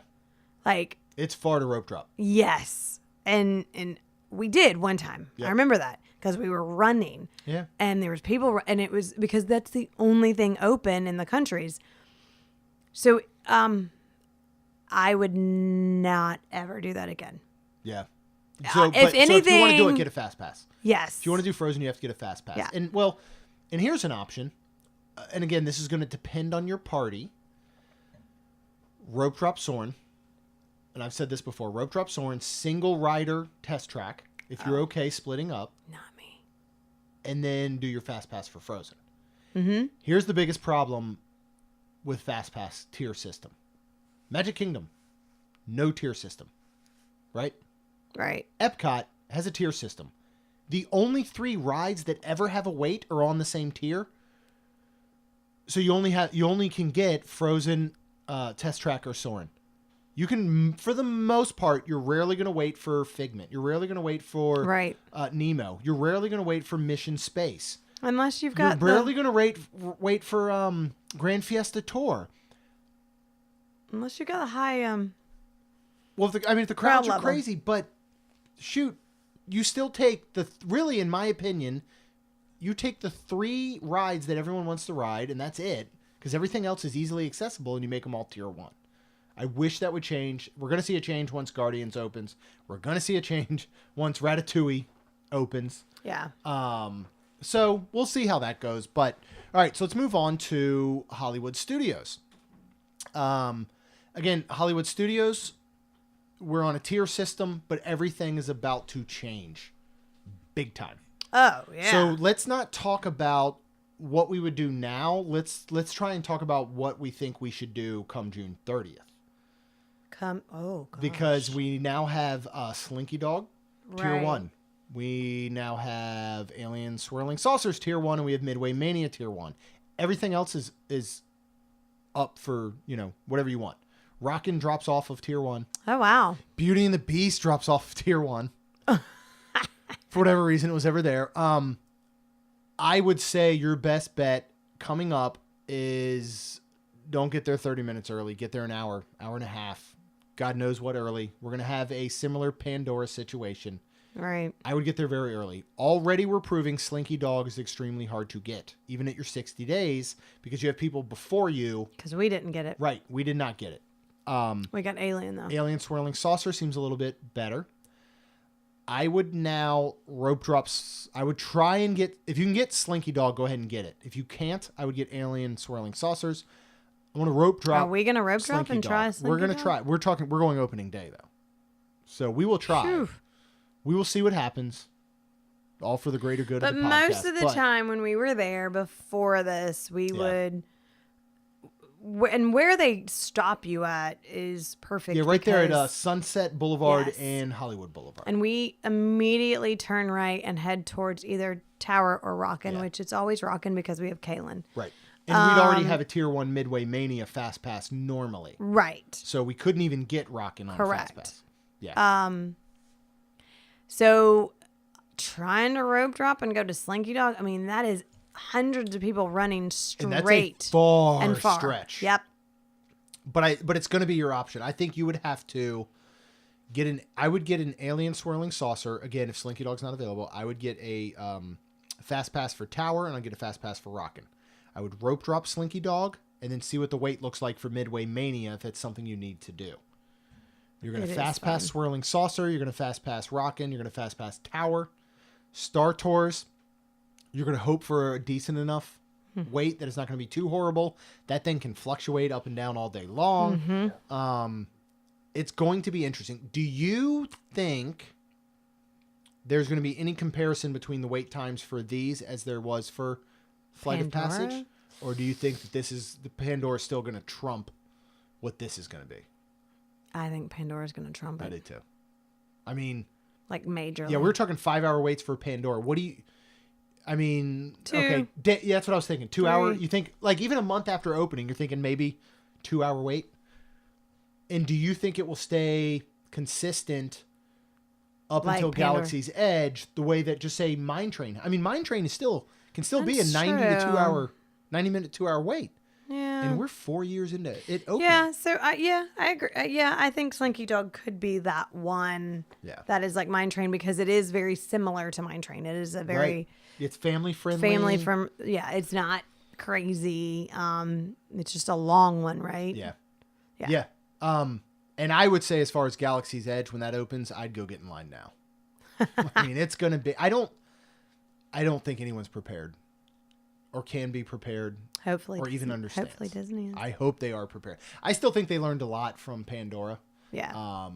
Like, it's far to rope drop. yes. And we did one time. Yep. I remember that because we were running. Yeah. And there was people, and it was because that's the only thing open in the countries. So, I would not ever do that again. Yeah. So, if if you want to do anything- it, get a fast pass. Yes. If you want to do Frozen, you have to get a fast pass. Yeah. And here's an option. And again, this is going to depend on your party. Rope drop Soarin'. And I've said this before. Rope drop Soarin', single rider test track. If you're okay splitting up. Not me. And then do your fast pass for Frozen. Mm-hmm. Here's the biggest problem with fast pass tier system. Magic Kingdom, no tier system. Right? Right. Epcot has a tier system. The only 3 rides that ever have a wait are on the same tier. So you only can get Frozen, Test Track, or Soarin'. You can, for the most part, you're rarely going to wait for Figment. You're rarely going to wait for Nemo. You're rarely going to wait for Mission Space. Unless you've got. You're rarely going to wait for Grand Fiesta Tour. Unless you got a high. Well, if the crowds are crazy, but shoot, you still take really, in my opinion, you take the 3 rides that everyone wants to ride, and that's it, because everything else is easily accessible, and you make them all tier 1. I wish that would change. We're going to see a change once Guardians opens. We're going to see a change once Ratatouille opens. Yeah. So we'll see how that goes. But all right, so let's move on to Hollywood Studios. Again, Hollywood Studios, we're on a tier system, but everything is about to change big time. Oh, yeah. So let's not talk about what we would do now. Let's try and talk about what we think we should do come June 30th. Oh, gosh. Because we now have Slinky Dog, tier Right. 1. We now have Alien Swirling Saucers, tier 1, and we have Midway Mania, tier 1. Everything else is up for, whatever you want. Rockin' drops off of tier 1. Oh, wow. Beauty and the Beast drops off of tier 1. For whatever reason, it was ever there. I would say your best bet coming up is don't get there 30 minutes early. Get there an hour and a half. God knows what early. We're going to have a similar Pandora situation Right. I would get there very early. Already we're proving Slinky Dog is extremely hard to get, even at your 60 days, because you have people before you. Because we didn't get it. Right. We did not get it. We got Alien, though. Alien Swirling Saucer seems a little bit better. I would now rope drops. I would try and get, if you can get Slinky Dog, go ahead and get it. If you can't, I would get Alien Swirling Saucers. I want to rope drop. Are we going to rope drop Slinky and Dog. try Slinky We're going to Dog? try. We're going opening day, though. So we will try. Phew. We will see what happens. All for the greater good But of the podcast. most of the time when we were there before this, we would... And where they stop you at is perfect. Yeah, right there at because- Sunset Boulevard Yes. and Hollywood Boulevard. And we immediately turn right and head towards either Tower or Rockin', Yeah. which it's always Rockin' because we have Kaylin. Right. And we'd already have a Tier 1 Midway Mania Fast Pass normally. Right. So we couldn't even get Rockin' on Correct. a Fast Pass. Yeah. So trying to rope drop and go to Slinky Dog, I mean, that is hundreds of people running straight and that's a far, and far. stretch. Yep. But it's going to be your option. I think you would have to I would get an Alien Swirling Saucer. Again, if Slinky Dog's not available, I would get a Fast Pass for Tower, and I'd get a Fast Pass for Rockin'. I would rope drop Slinky Dog, and then see what the wait looks like for Midway Mania if that's something you need to do. You're going to It is Fast Pass fun. Swirling Saucer. You're going to Fast Pass Rockin'. You're going to Fast Pass Tower. Star Tours. You're going to hope for a decent enough wait that it's not going to be too horrible. That thing can fluctuate up and down all day long. It's going to be interesting. Do you think there's going to be any comparison between the wait times for these as there was for Flight of Pandora? Passage? Or do you think that the Pandora is still going to trump what this is going to be? I think Pandora's going to trump I it. do too. I mean, Like majorly. yeah, we were talking 5-hour waits for Pandora. What do you... I mean, 2. okay, yeah, that's what I was thinking. 2 hour. 3. You think, like, even a month after opening, you're thinking maybe 2-hour wait? And do you think it will stay consistent up Like until Pandora. Galaxy's Edge, the way that, just say, Mine Train? I mean, Mine Train is can still be a That's 90-minute 2-hour wait. Yeah. And we're 4 years into it opening. Yeah, so I agree. I think Slinky Dog could be that one. Yeah. That is like Mine Train because it is very similar to Mine Train. It is a very Right. It's family friendly. it's not crazy. It's just a long one, right? Yeah. Yeah. Yeah. And I would say, as far as Galaxy's Edge, when that opens, I'd go get in line now. I mean, it's going to be, I don't think anyone's prepared or can be prepared Hopefully, or even understands. Hopefully, Disney is. I hope they are prepared. I still think they learned a lot from Pandora. Yeah.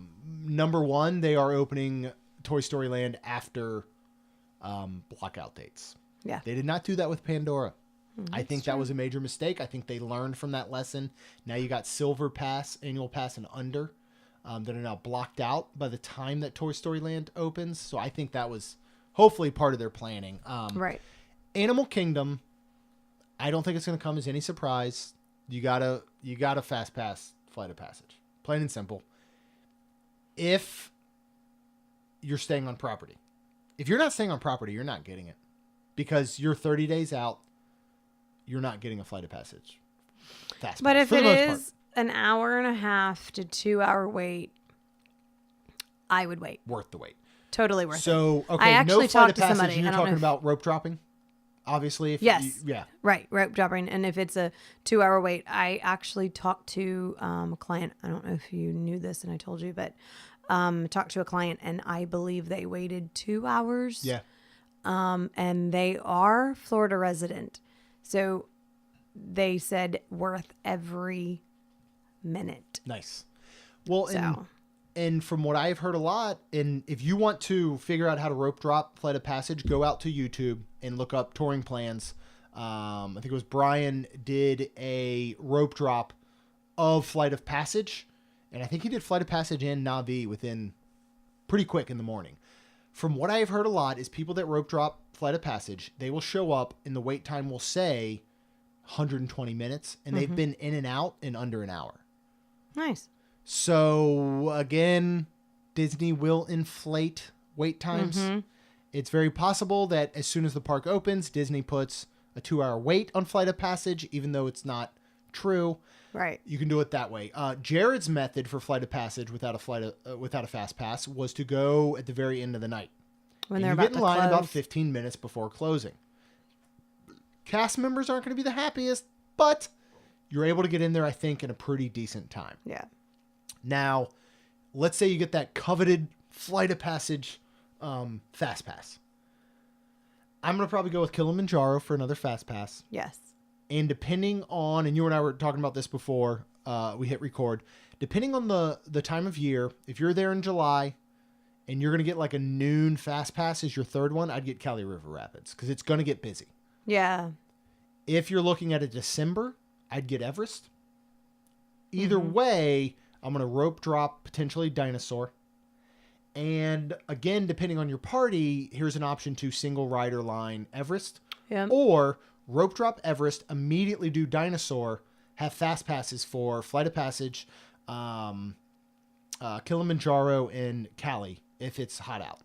Number one, they are opening Toy Story Land after blackout dates. Yeah. They did not do that with Pandora. I think that true. was a major mistake. I think they learned from that lesson. Now you got Silver Pass, Annual Pass, and Under that are now blocked out by the time that Toy Story Land opens. So I think that was hopefully part of their planning. Right. Animal Kingdom, I don't think it's going to come as any surprise. You gotta Fast Pass Flight of Passage. Plain and simple. If you're staying on property. If you're not staying on property, you're not getting it. Because you're 30 days out, you're not getting a Flight of Passage. Fast But Pass, if for the it most is an hour and a half to 2 hour wait, I would wait. worth the wait. Totally worth it. So, okay, I actually no Flight talked of to Passage, somebody. and I you're don't know talking if- about rope dropping? Obviously. Yes. Yeah. Right, rope dropping. And if it's a 2 hour wait, I actually talked to a client. I don't know if you knew this and I told you, but talked to a client and I believe they waited 2 hours. Yeah. And they are Florida resident. So they said worth every minute. Nice. Well, So and from what I've heard a lot, and if you want to figure out how to rope drop Flight of Passage, go out to YouTube and look up touring plans. I think it was Brian did a rope drop of Flight of Passage, and I think he did Flight of Passage and Na'vi within pretty quick in the morning. From what I've heard a lot is people that rope drop Flight of Passage, they will show up and the wait time will say 120 minutes, and they've been in and out in under an hour. nice. So, again, Disney will inflate wait times. It's very possible that as soon as the park opens, Disney puts a 2-hour wait on Flight of Passage, even though it's not true. Right. You can do it that way. Jared's method for Flight of Passage without a Fast Pass was to go at the very end of the night. When And they're you about get in to line about close. 15 minutes before closing. Cast members aren't going to be the happiest, but you're able to get in there, I think, in a pretty decent time. Yeah. Now, let's say you get that coveted Flight of Passage Fast Pass. I'm going to probably go with Kilimanjaro for another Fast Pass. Yes. And depending on, and you and I were talking about this before we hit record, depending on the time of year, if you're there in July and you're going to get like a noon Fast Pass as your third one, I'd get Cali River Rapids because it's going to get busy. Yeah. If you're looking at a December, I'd get Everest. Either way, I'm going to rope drop potentially Dinosaur. And again, depending on your party, here's an option to single rider line Everest. Yeah. Or rope drop Everest, immediately do Dinosaur, have fast passes for Flight of Passage, Kilimanjaro, and Cali if it's hot out.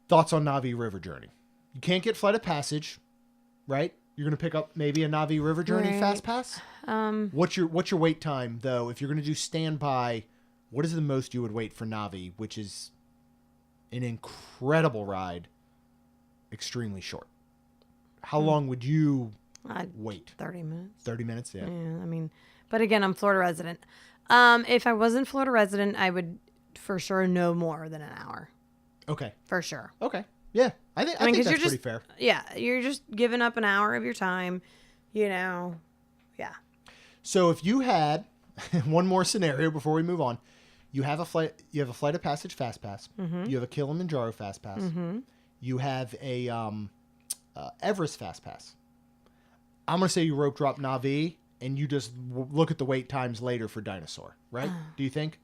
Thoughts on Navi River Journey? You can't get Flight of Passage, right? You're going to pick up maybe a Navi River Journey Right. fast pass? What's your wait time, though? If you're going to do standby, what is the most you would wait for Navi, which is an incredible ride, extremely short? How long would you wait? 30 minutes. 30 minutes, yeah. Yeah, I mean, but again, I'm Florida resident. If I wasn't Florida resident, I would for sure no more than an hour. Okay. For sure. Okay. Yeah. I think 'cause that's you're pretty just, fair. Yeah, you're just giving up an hour of your time, you know. Yeah. So if you had one more scenario before we move on, you have a Flight of Passage Fast Pass. You have a Kilimanjaro Fast Pass. You have a Everest Fast Pass. I'm going to say you rope drop Navi and you just look at the wait times later for Dinosaur, right? Do you think?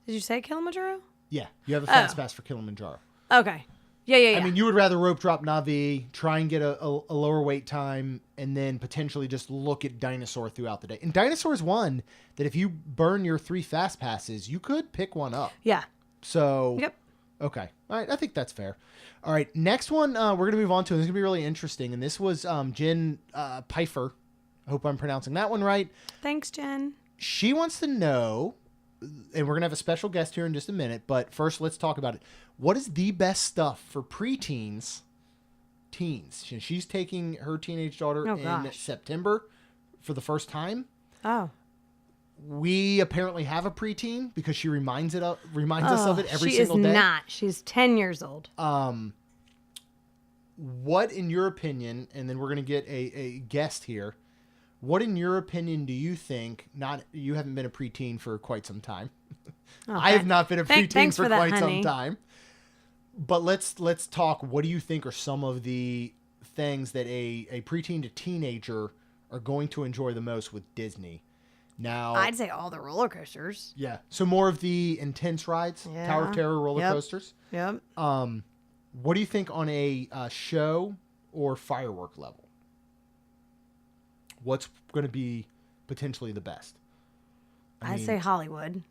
Did you say Kilimanjaro? Yeah, you have a Fast Pass for Kilimanjaro. Okay. Yeah. I mean, you would rather rope drop Navi, try and get a lower wait time, and then potentially just look at Dinosaur throughout the day. And Dinosaur is one that if you burn your 3 Fast Passes, you could pick one up. Yeah. So, Yep. Okay. All right. I think that's fair. All right. Next one we're going to move on to. And this is going to be really interesting. And this was Jen Pfeiffer. I hope I'm pronouncing that one right. Thanks, Jen. She wants to know, and we're going to have a special guest here in just a minute, but first let's talk about it. What is the best stuff for preteens, teens? She's taking her teenage daughter in September for the first time. Oh. We apparently have a preteen because she reminds us of it every she single day. She is not. She's 10 years old. What, in your opinion, and then we're going to get a guest here, what, in your opinion, do you think, you haven't been a preteen for quite some time. I have not been a preteen for quite some time. But let's talk, what do you think are some of the things that a preteen to teenager are going to enjoy the most with Disney? Now, I'd say all the roller coasters. Yeah. So more of the intense rides, Yeah. Tower of Terror roller coasters. Yep. What do you think on a show or firework level? What's going to be potentially the best? I'd say Hollywood.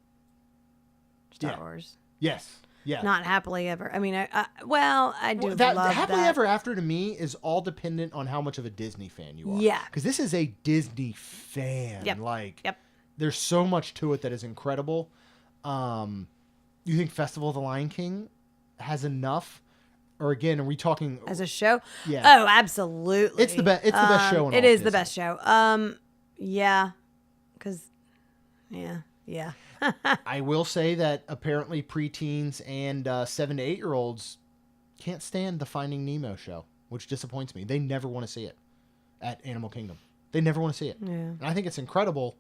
Star Yeah. Wars. Yes. Yeah. Not Happily Ever. I mean, I do that love Happily that. Ever After to me is all dependent on how much of a Disney fan you are. Yeah. Because this is a Disney fan. Yep. Yep. There's so much to it that is incredible. You think Festival of the Lion King has enough? Or again, are we talking as a show? Yeah. Oh, absolutely. It's the best. It's the best show. It is the best show. Yeah. Because, yeah. I will say that apparently preteens and 7 to 8 year olds can't stand the Finding Nemo show, which disappoints me. They never want to see it at Animal Kingdom. They never want to see it. Yeah. And I think it's incredible.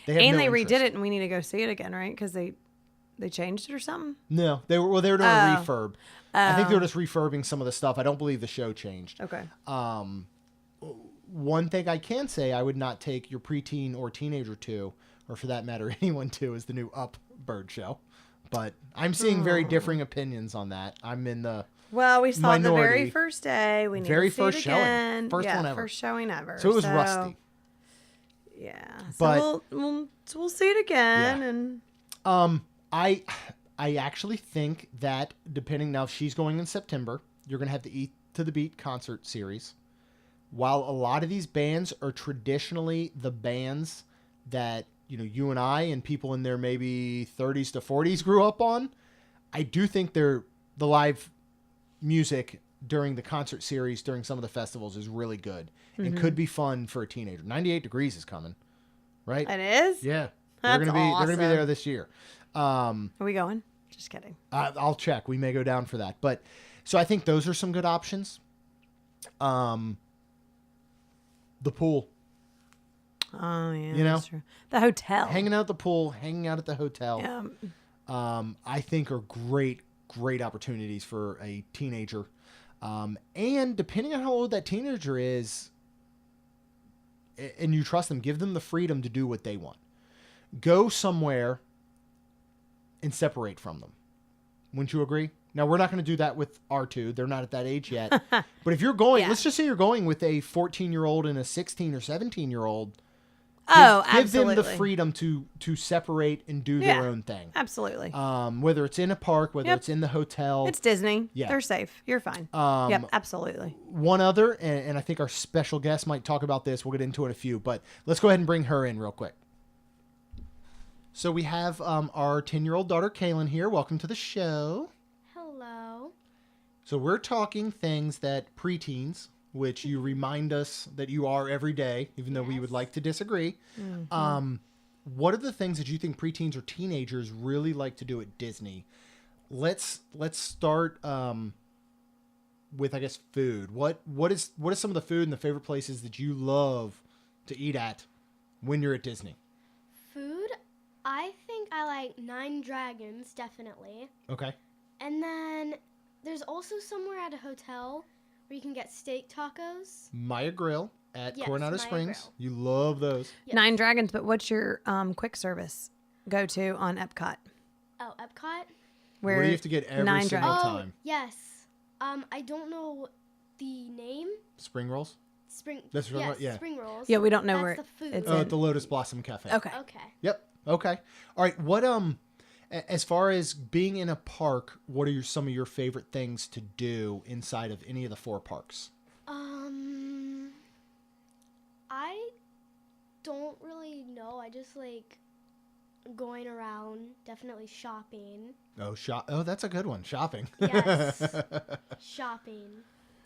They redid it, and we need to go see it again, right? Because they changed it or something. No, they were doing a refurb. I think they were just refurbing some of the stuff. I don't believe the show changed. Okay. One thing I can say, I would not take your preteen or teenager to, or for that matter, anyone to, is the new Up bird show. But I'm seeing very differing opinions on that. I'm in the Well, we saw minority. it the very first day. We need Very to see first it showing. again. First one ever. First showing ever. So it was rusty. Yeah. But So we'll see it again. And I actually think that depending now, if she's going in September, you're going to have the Eat to the Beat concert series. While a lot of these bands are traditionally the bands that, you and I and people in their maybe 30s to 40s grew up on, I do think they're the live music during the concert series during some of the festivals is really good and could be fun for a teenager. 98 Degrees is coming, right? It is? Yeah. That's They're gonna be awesome. there this year. Are we going? Just kidding. I'll check. We may go down for that. But so I think those are some good options. The pool. Oh, yeah. You know? That's true. The hotel. Hanging out at the pool, hanging out at the hotel. Yeah. I think are great opportunities for a teenager. And depending on how old that teenager is, and you trust them, give them the freedom to do what they want. Go somewhere and separate from them. Wouldn't you agree? Now, we're not going to do that with R2. They're not at that age yet. But if you're going, Yeah. let's just say you're going with a 14-year-old and a 16 or 17-year-old. Give them Absolutely. the freedom to separate and do their own thing. Absolutely. Whether it's in a park, whether Yep. it's in the hotel. It's Disney. Yeah. They're safe. You're fine. Yep, absolutely. One other, and I think our special guest might talk about this. We'll get into it in a few, but let's go ahead and bring her in real quick. So we have our 10-year-old daughter, Kaylin, here. Welcome to the show. Hello. So we're talking things that preteens, which you remind us that you are every day, even though we would like to disagree. What are the things that you think preteens or teenagers really like to do at Disney? Let's start with, I guess, food. What is some of the food and the favorite places that you love to eat at when you're at Disney? Food, I think I like Nine Dragons, definitely. Okay. And then there's also somewhere at a hotel where you can get steak tacos. Maya Grill at Yes, Coronado Maya Springs. Grill. You love those. Yes. 9 Dragons, but what's your quick service go to on Epcot? Oh, Epcot? Where do you have to get every 9 single Dragons. time? Yes. I don't know the name. Spring rolls? Spring. That's what- yes, yeah. Spring rolls. Yeah, we don't know That's where the food. it's Oh, in. at the Lotus Blossom Cafe. Okay. Okay. Yep. Okay. All right. What as far as being in a park, what are some of your favorite things to do inside of any of the 4 parks? I don't really know. I just like going around, definitely shopping. Oh, that's a good one. Shopping. Yes. Shopping.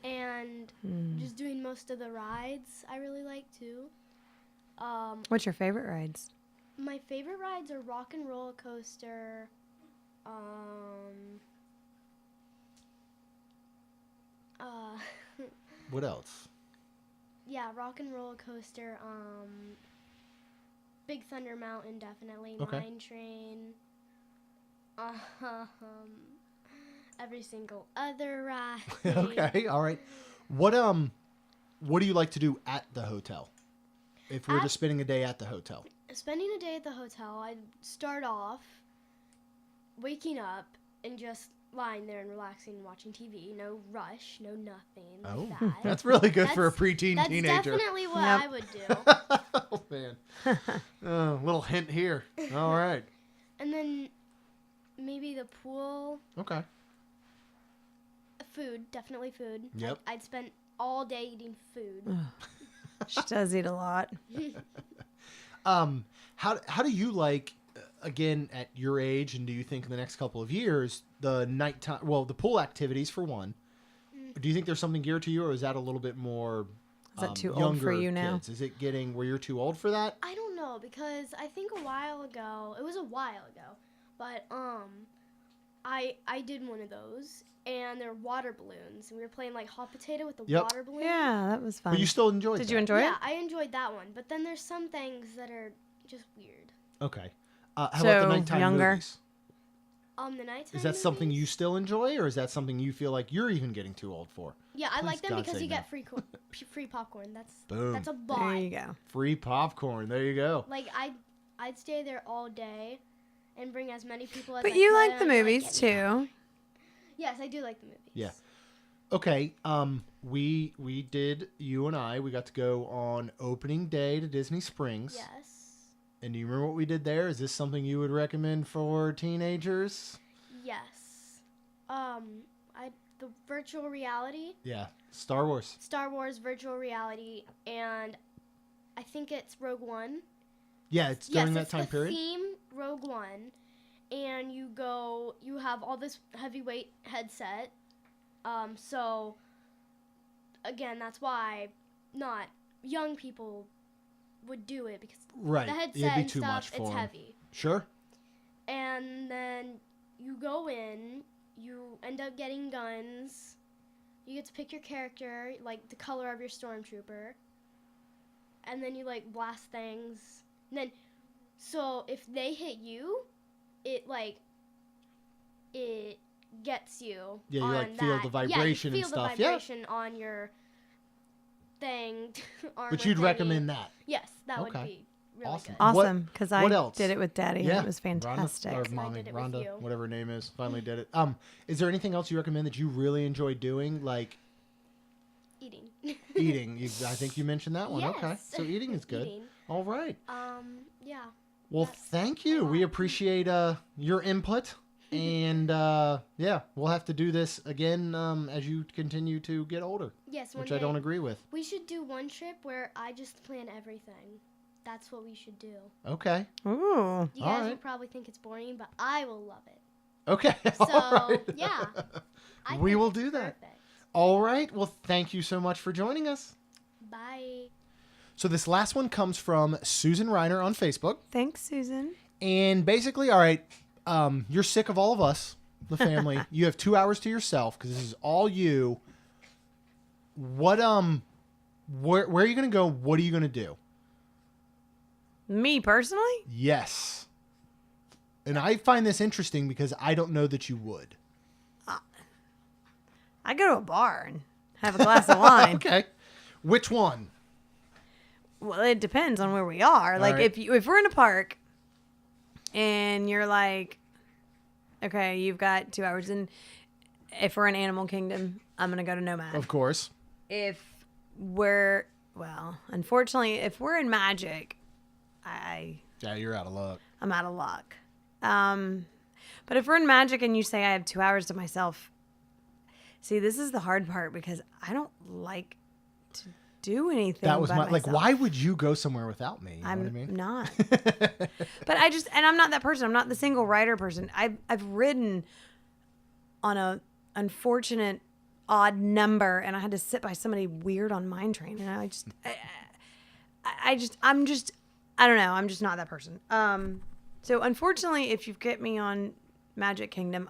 And just doing most of the rides I really like too. What's your favorite rides? My favorite rides are Rock and Roller Coaster. What else? Yeah, Rock and Roller Coaster. Big Thunder Mountain, definitely. Okay. Mine Train. Every single other ride. Okay. All right. What do you like to do at the hotel? If we're just spending a day at the hotel. Spending a day at the hotel, I'd start off waking up and just lying there and relaxing and watching TV. No rush, no nothing like that. That's really good for a preteen That's teenager. definitely what Yep. I would do. Oh, man. Little hint here. All right. And then maybe the pool. Okay. Food, definitely food. Yep. I'd spend all day eating food. She does eat a lot. How do you like, again, at your age, and do you think in the next couple of years, the nighttime, the pool activities for one, do you think there's something geared to you, or is that a little bit more Is that too old for younger you now? kids? Is it getting where you're too old for that? I don't know, because I think it was a while ago, but I did one of those, and they're water balloons, and we were playing like hot potato with the Yep. water balloon. Yeah, that was fun. But you still enjoyed Did that. you enjoy Yeah, it? I enjoyed that one, but then there's some things that are just weird. Okay. How about So, the nighttime younger? movies? The nighttime. Is that something movies? you still enjoy, or is that something you feel like you're even getting too old for? Yeah, I Please, like them God, because say you no. get free popcorn. Boom. That's a There buy. you go. Free popcorn. There you go. Like I'd stay there all day, and bring as many people as. But I you could, like the and, movies get me- too. Yes, I do like the movies. Yeah. Okay. We did, you and I, we got to go on opening day to Disney Springs. Yes. And do you remember what we did there? Is this something you would recommend for teenagers? Yes. The virtual reality, Yeah. Star Wars. Star Wars virtual reality, and I think it's Rogue One. Yeah, it's during Yes, that it's time the period. theme Rogue One, and you have all this heavyweight headset. So again, that's why not young people would do it, because Right. the headset It'd be and too stuff, much for it's 'em. heavy. Sure. And then you go in, you end up getting guns. You get to pick your character, like the color of your stormtrooper. And then you like blast things. And then, so if they hit you, it gets you. Yeah, you on like feel that. the vibration yeah, you and feel stuff. the vibration on your thing. But you'd recommend that. Yes, that would Okay. be really Awesome. good. Awesome, because what I else? did it with Daddy, Yeah. and it was fantastic. Rhonda, or And I mommy, did it with Rhonda, you. whatever her name is, finally did it. Is there anything else you recommend that you really enjoy doing, like Eating. eating? I think you mentioned that one. Okay, Yes. so eating is good. Eating. All right. Yeah. Well, That's thank a you. We lot. appreciate your input, and yeah, we'll have to do this again as you continue to get older, Yes, one which day. I don't agree with. We should do one trip where I just plan everything. That's what we should do. Okay. Ooh. You All guys will right. probably think it's boring, but I will love it. Okay. So, All right. yeah. I We think will it's do that. perfect. All right. Well, thank you so much for joining us. Bye. So this last one comes from Susan Reiner on Facebook. Thanks, Susan. And basically, all right, you're sick of all of us, the family. You have 2 hours to yourself because this is all you. What where are you gonna go? What are you gonna do? Me personally? Yes. And I find this interesting because I don't know that you would. I go to a bar and have a glass of wine. Okay. Which one? Well, it depends on where we are. Like right. if we're in a park and you're like, okay, you've got 2 hours, and if we're in Animal Kingdom, I'm gonna go to Nomad. Of course. If we're unfortunately, if we're in Magic, Yeah, you're out of luck. I'm out of luck. But if we're in Magic and you say I have 2 hours to myself, see, this is the hard part because I don't like to do anything. That was by my like. myself. Why would you go somewhere without me? You know I'm what I mean? not. But I'm not that person. I'm not the single rider person. I've ridden on a unfortunate odd number, and I had to sit by somebody weird on Mine Train, and I don't know. I'm just not that person. So unfortunately, if you get me on Magic Kingdom,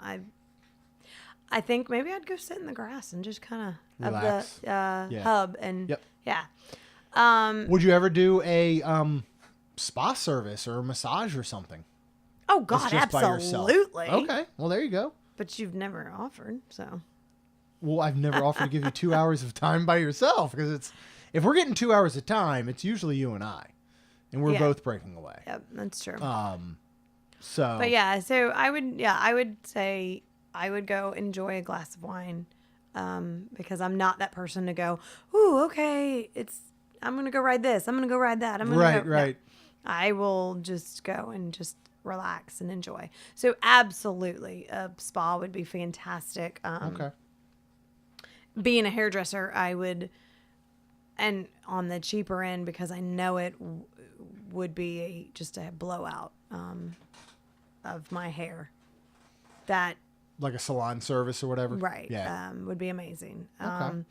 I think maybe I'd go sit in the grass and just kind of Relax. the hub and Yep. yeah. Would you ever do a spa service or a massage or something? Oh It's God, just by yourself. absolutely. Okay. Well, there you go. But you've never offered, so. Well, I've never offered to give you 2 hours of time by yourself because if we're getting 2 hours of time, it's usually you and I, and we're Yeah. both breaking away. Yep, that's true. So. But yeah, so I would say I would go enjoy a glass of wine, because I'm not that person to go, ooh, okay, I'm gonna go ride this, I'm gonna go ride that, I'm gonna Right, go. right. No, I will just go and just relax and enjoy. So absolutely, a spa would be fantastic. Okay. Being a hairdresser, I would, and on the cheaper end because I know it would be just a blowout of my hair. That Like a salon service or whatever. right, Yeah. would be amazing. Okay.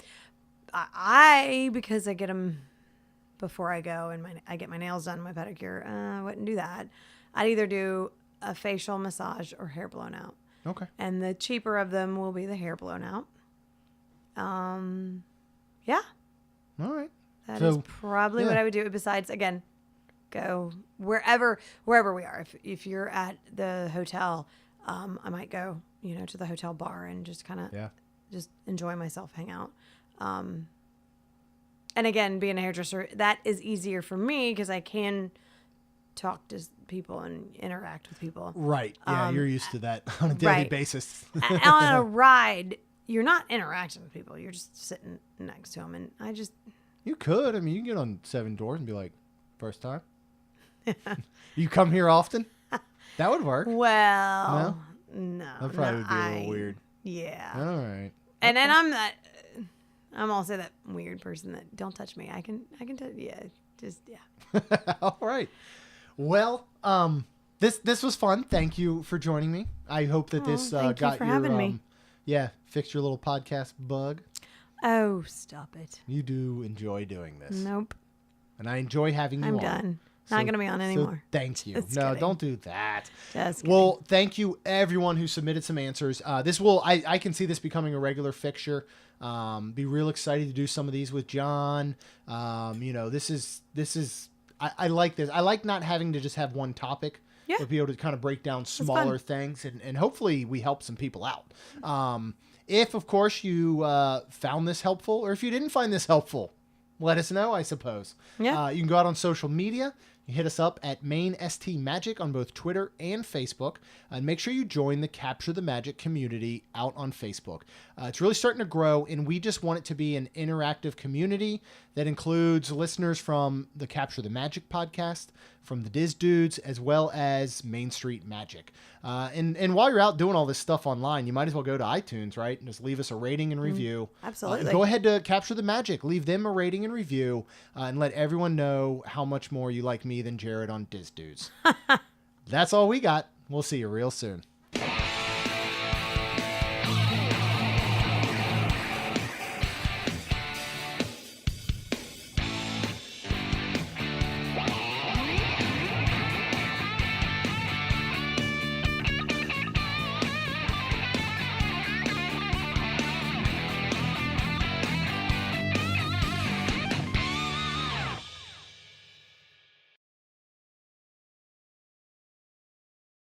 I because I get them before I go and I get my nails done, my pedicure. I wouldn't do that. I'd either do a facial massage or hair blown out, Okay. and the cheaper of them will be the hair blown out. Yeah. All right. That is So, probably yeah. what I would do. Besides, again, go wherever we are. If you're at the hotel, I might go, to the hotel bar and just kind of Yeah. just enjoy myself, hang out. And again, being a hairdresser, that is easier for me because I can talk to people and interact with people. Right. Yeah, you're used to that on a daily right. basis. On a ride, you're not interacting with people. You're just sitting next to them, and I just. You could. I mean, you can get on 7 Doors and be like, first time? You come here often? That would work. Well, no. That probably no, would be a little weird. Yeah. All right. And I'm that. I'm also that weird person that don't touch me. I can touch. Yeah. Just yeah. All right. Well, this was fun. Thank you for joining me. I hope that this thank you got for your having me. yeah, fixed your little podcast bug. Oh, stop it. You do enjoy doing this. Nope. And I enjoy having you I'm on. done. Not going to be on anymore. Thank you. Just No, kidding. don't do that. Just kidding. Well, thank you everyone who submitted some answers. This will I can see this becoming a regular fixture. Be real excited to do some of these with John. This is I like this. I like not having to just have one topic. Yeah. But be able to kind of break down smaller things and hopefully we help some people out. If of course you found this helpful, or if you didn't find this helpful, let us know, I suppose. Yeah. You can go out on social media. You hit us up at Main ST Magic on both Twitter and Facebook. And make sure you join the Capture the Magic community out on Facebook. It's really starting to grow, and we just want it to be an interactive community that includes listeners from the Capture the Magic podcast, from the Diz Dudes, as well as Main Street Magic. And while you're out doing all this stuff online, you might as well go to iTunes, right? And just leave us a rating and review. Absolutely. And go ahead to Capture the Magic. Leave them a rating and review, and let everyone know how much more you like me than Jared on Diz Dudes. That's all we got. We'll see you real soon.